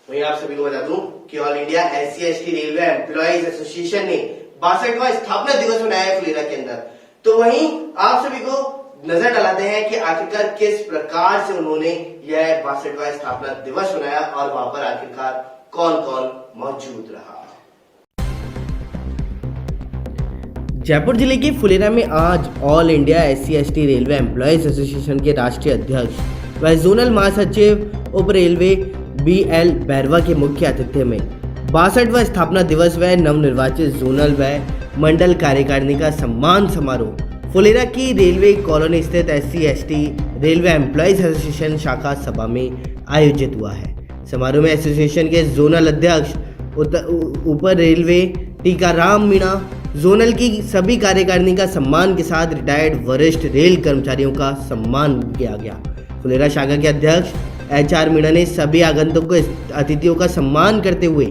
वहीं आप सभी को बता दूं कि all India SC/ST railway employees association ने 62वां स्थापना दिवस मनाया है फुलेरा के अंदर। तो वहीं आप सभी को नजर डालते हैं कि आखिरकार किस प्रकार से उन्होंने यह 62वां स्थापना दिवस मनाया और वहां पर आखिरकार कौन कौन मौजूद रहा। जयपुर जिले के फुलेरा में आज all India SC/ST railway employees association के राष्ट्रीय अध्यक्ष व जोनल महासचिव उप रेलवे BL बैरवा के मुख्य आतिथ्य में 62वां स्थापना दिवस व नवनिर्वाचित जोनल व मंडल कार्यकारिणी का सम्मान समारोह फुलेरा की रेलवे कॉलोनी स्थित SC/ST रेलवे एम्प्लॉयज एसोसिएशन शाखा सभा में आयोजित हुआ है। समारोह में एसोसिएशन के जोनल अध्यक्ष ऊपर रेलवे टीकाराम मीणा, जोनल की सभी कार्यकारिणी का सम्मान के साथ रिटायर्ड वरिष्ठ रेल कर्मचारियों का सम्मान किया गया। फुलेरा शाखा के अध्यक्ष HR मीणा ने सभी आगंतुक अतिथियों का सम्मान करते हुए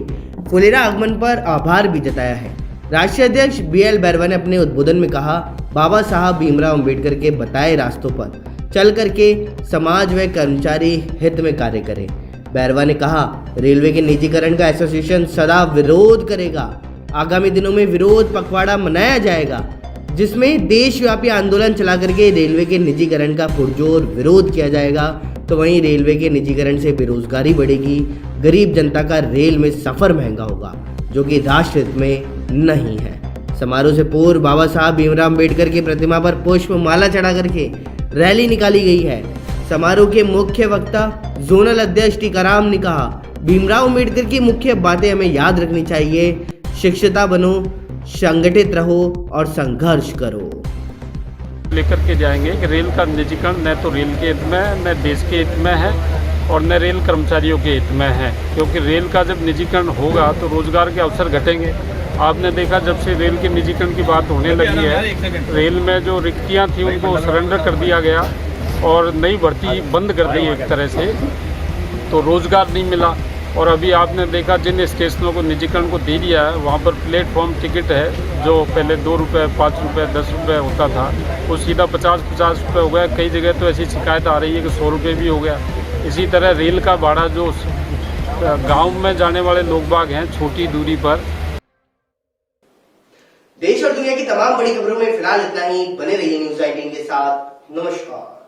फुलेरा आगमन पर आभार भी जताया है। राष्ट्रीय अध्यक्ष BL बैरवा ने अपने उद्बोधन में कहा, बाबा साहब भीमराव अंबेडकर के बताए रास्तों पर चल करके समाज व कर्मचारी हित में कार्य करें। बैरवा ने कहा, रेलवे के निजीकरण का एसोसिएशन सदा विरोध करेगा। आगामी दिनों में विरोध पखवाड़ा मनाया जाएगा, जिसमें देशव्यापी आंदोलन चला करके रेलवे के निजीकरण का पुरजोर विरोध किया जाएगा। तो वहीं रेलवे के निजीकरण से बेरोजगारी बढ़ेगी, गरीब जनता का रेल में सफर महंगा होगा, जो कि राष्ट्र हित में नहीं है। समारोह से पूर्व बाबा साहब भीमराव अंबेडकर की प्रतिमा पर पुष्प माला चढ़ा करके रैली निकाली गई है। समारोह के मुख्य वक्ता जोनल अध्यक्ष टीकाराम ने कहा, भीमराव अंबेडकर की मुख्य बातें हमें याद रखनी चाहिए। शिक्षिता बनो, संगठित रहो और संघर्ष करो। लेकर के जाएंगे कि रेल का निजीकरण न तो रेल के हित में है, न देश के हित में है और न रेल कर्मचारियों के हित में है, क्योंकि रेल का जब निजीकरण होगा तो रोजगार के अवसर घटेंगे। आपने देखा जब से रेल के निजीकरण की बात होने लगी है, रेल में जो रिक्तियां थी उनको सरेंडर कर दिया गया और नई भर्ती बंद कर दी एक तरह से, तो रोजगार नहीं मिला। और अभी आपने देखा जिन स्टेशनों को निजीकरण को दे दिया है वहाँ पर प्लेटफॉर्म टिकट है, जो पहले 2 रुपये, 5 रुपये, 10 रुपये होता था, वो सीधा 50-50 रुपये हो गया। कई जगह तो ऐसी शिकायत आ रही है कि 100 रुपये भी हो गया। इसी तरह रेल का भाड़ा जो गांव में जाने वाले लोग बाग हैं छोटी दूरी पर। देश और दुनिया की तमाम बड़ी खबरों में फिलहाल इतना ही। बने रहिए न्यूज़ 18 के साथ। नमस्कार।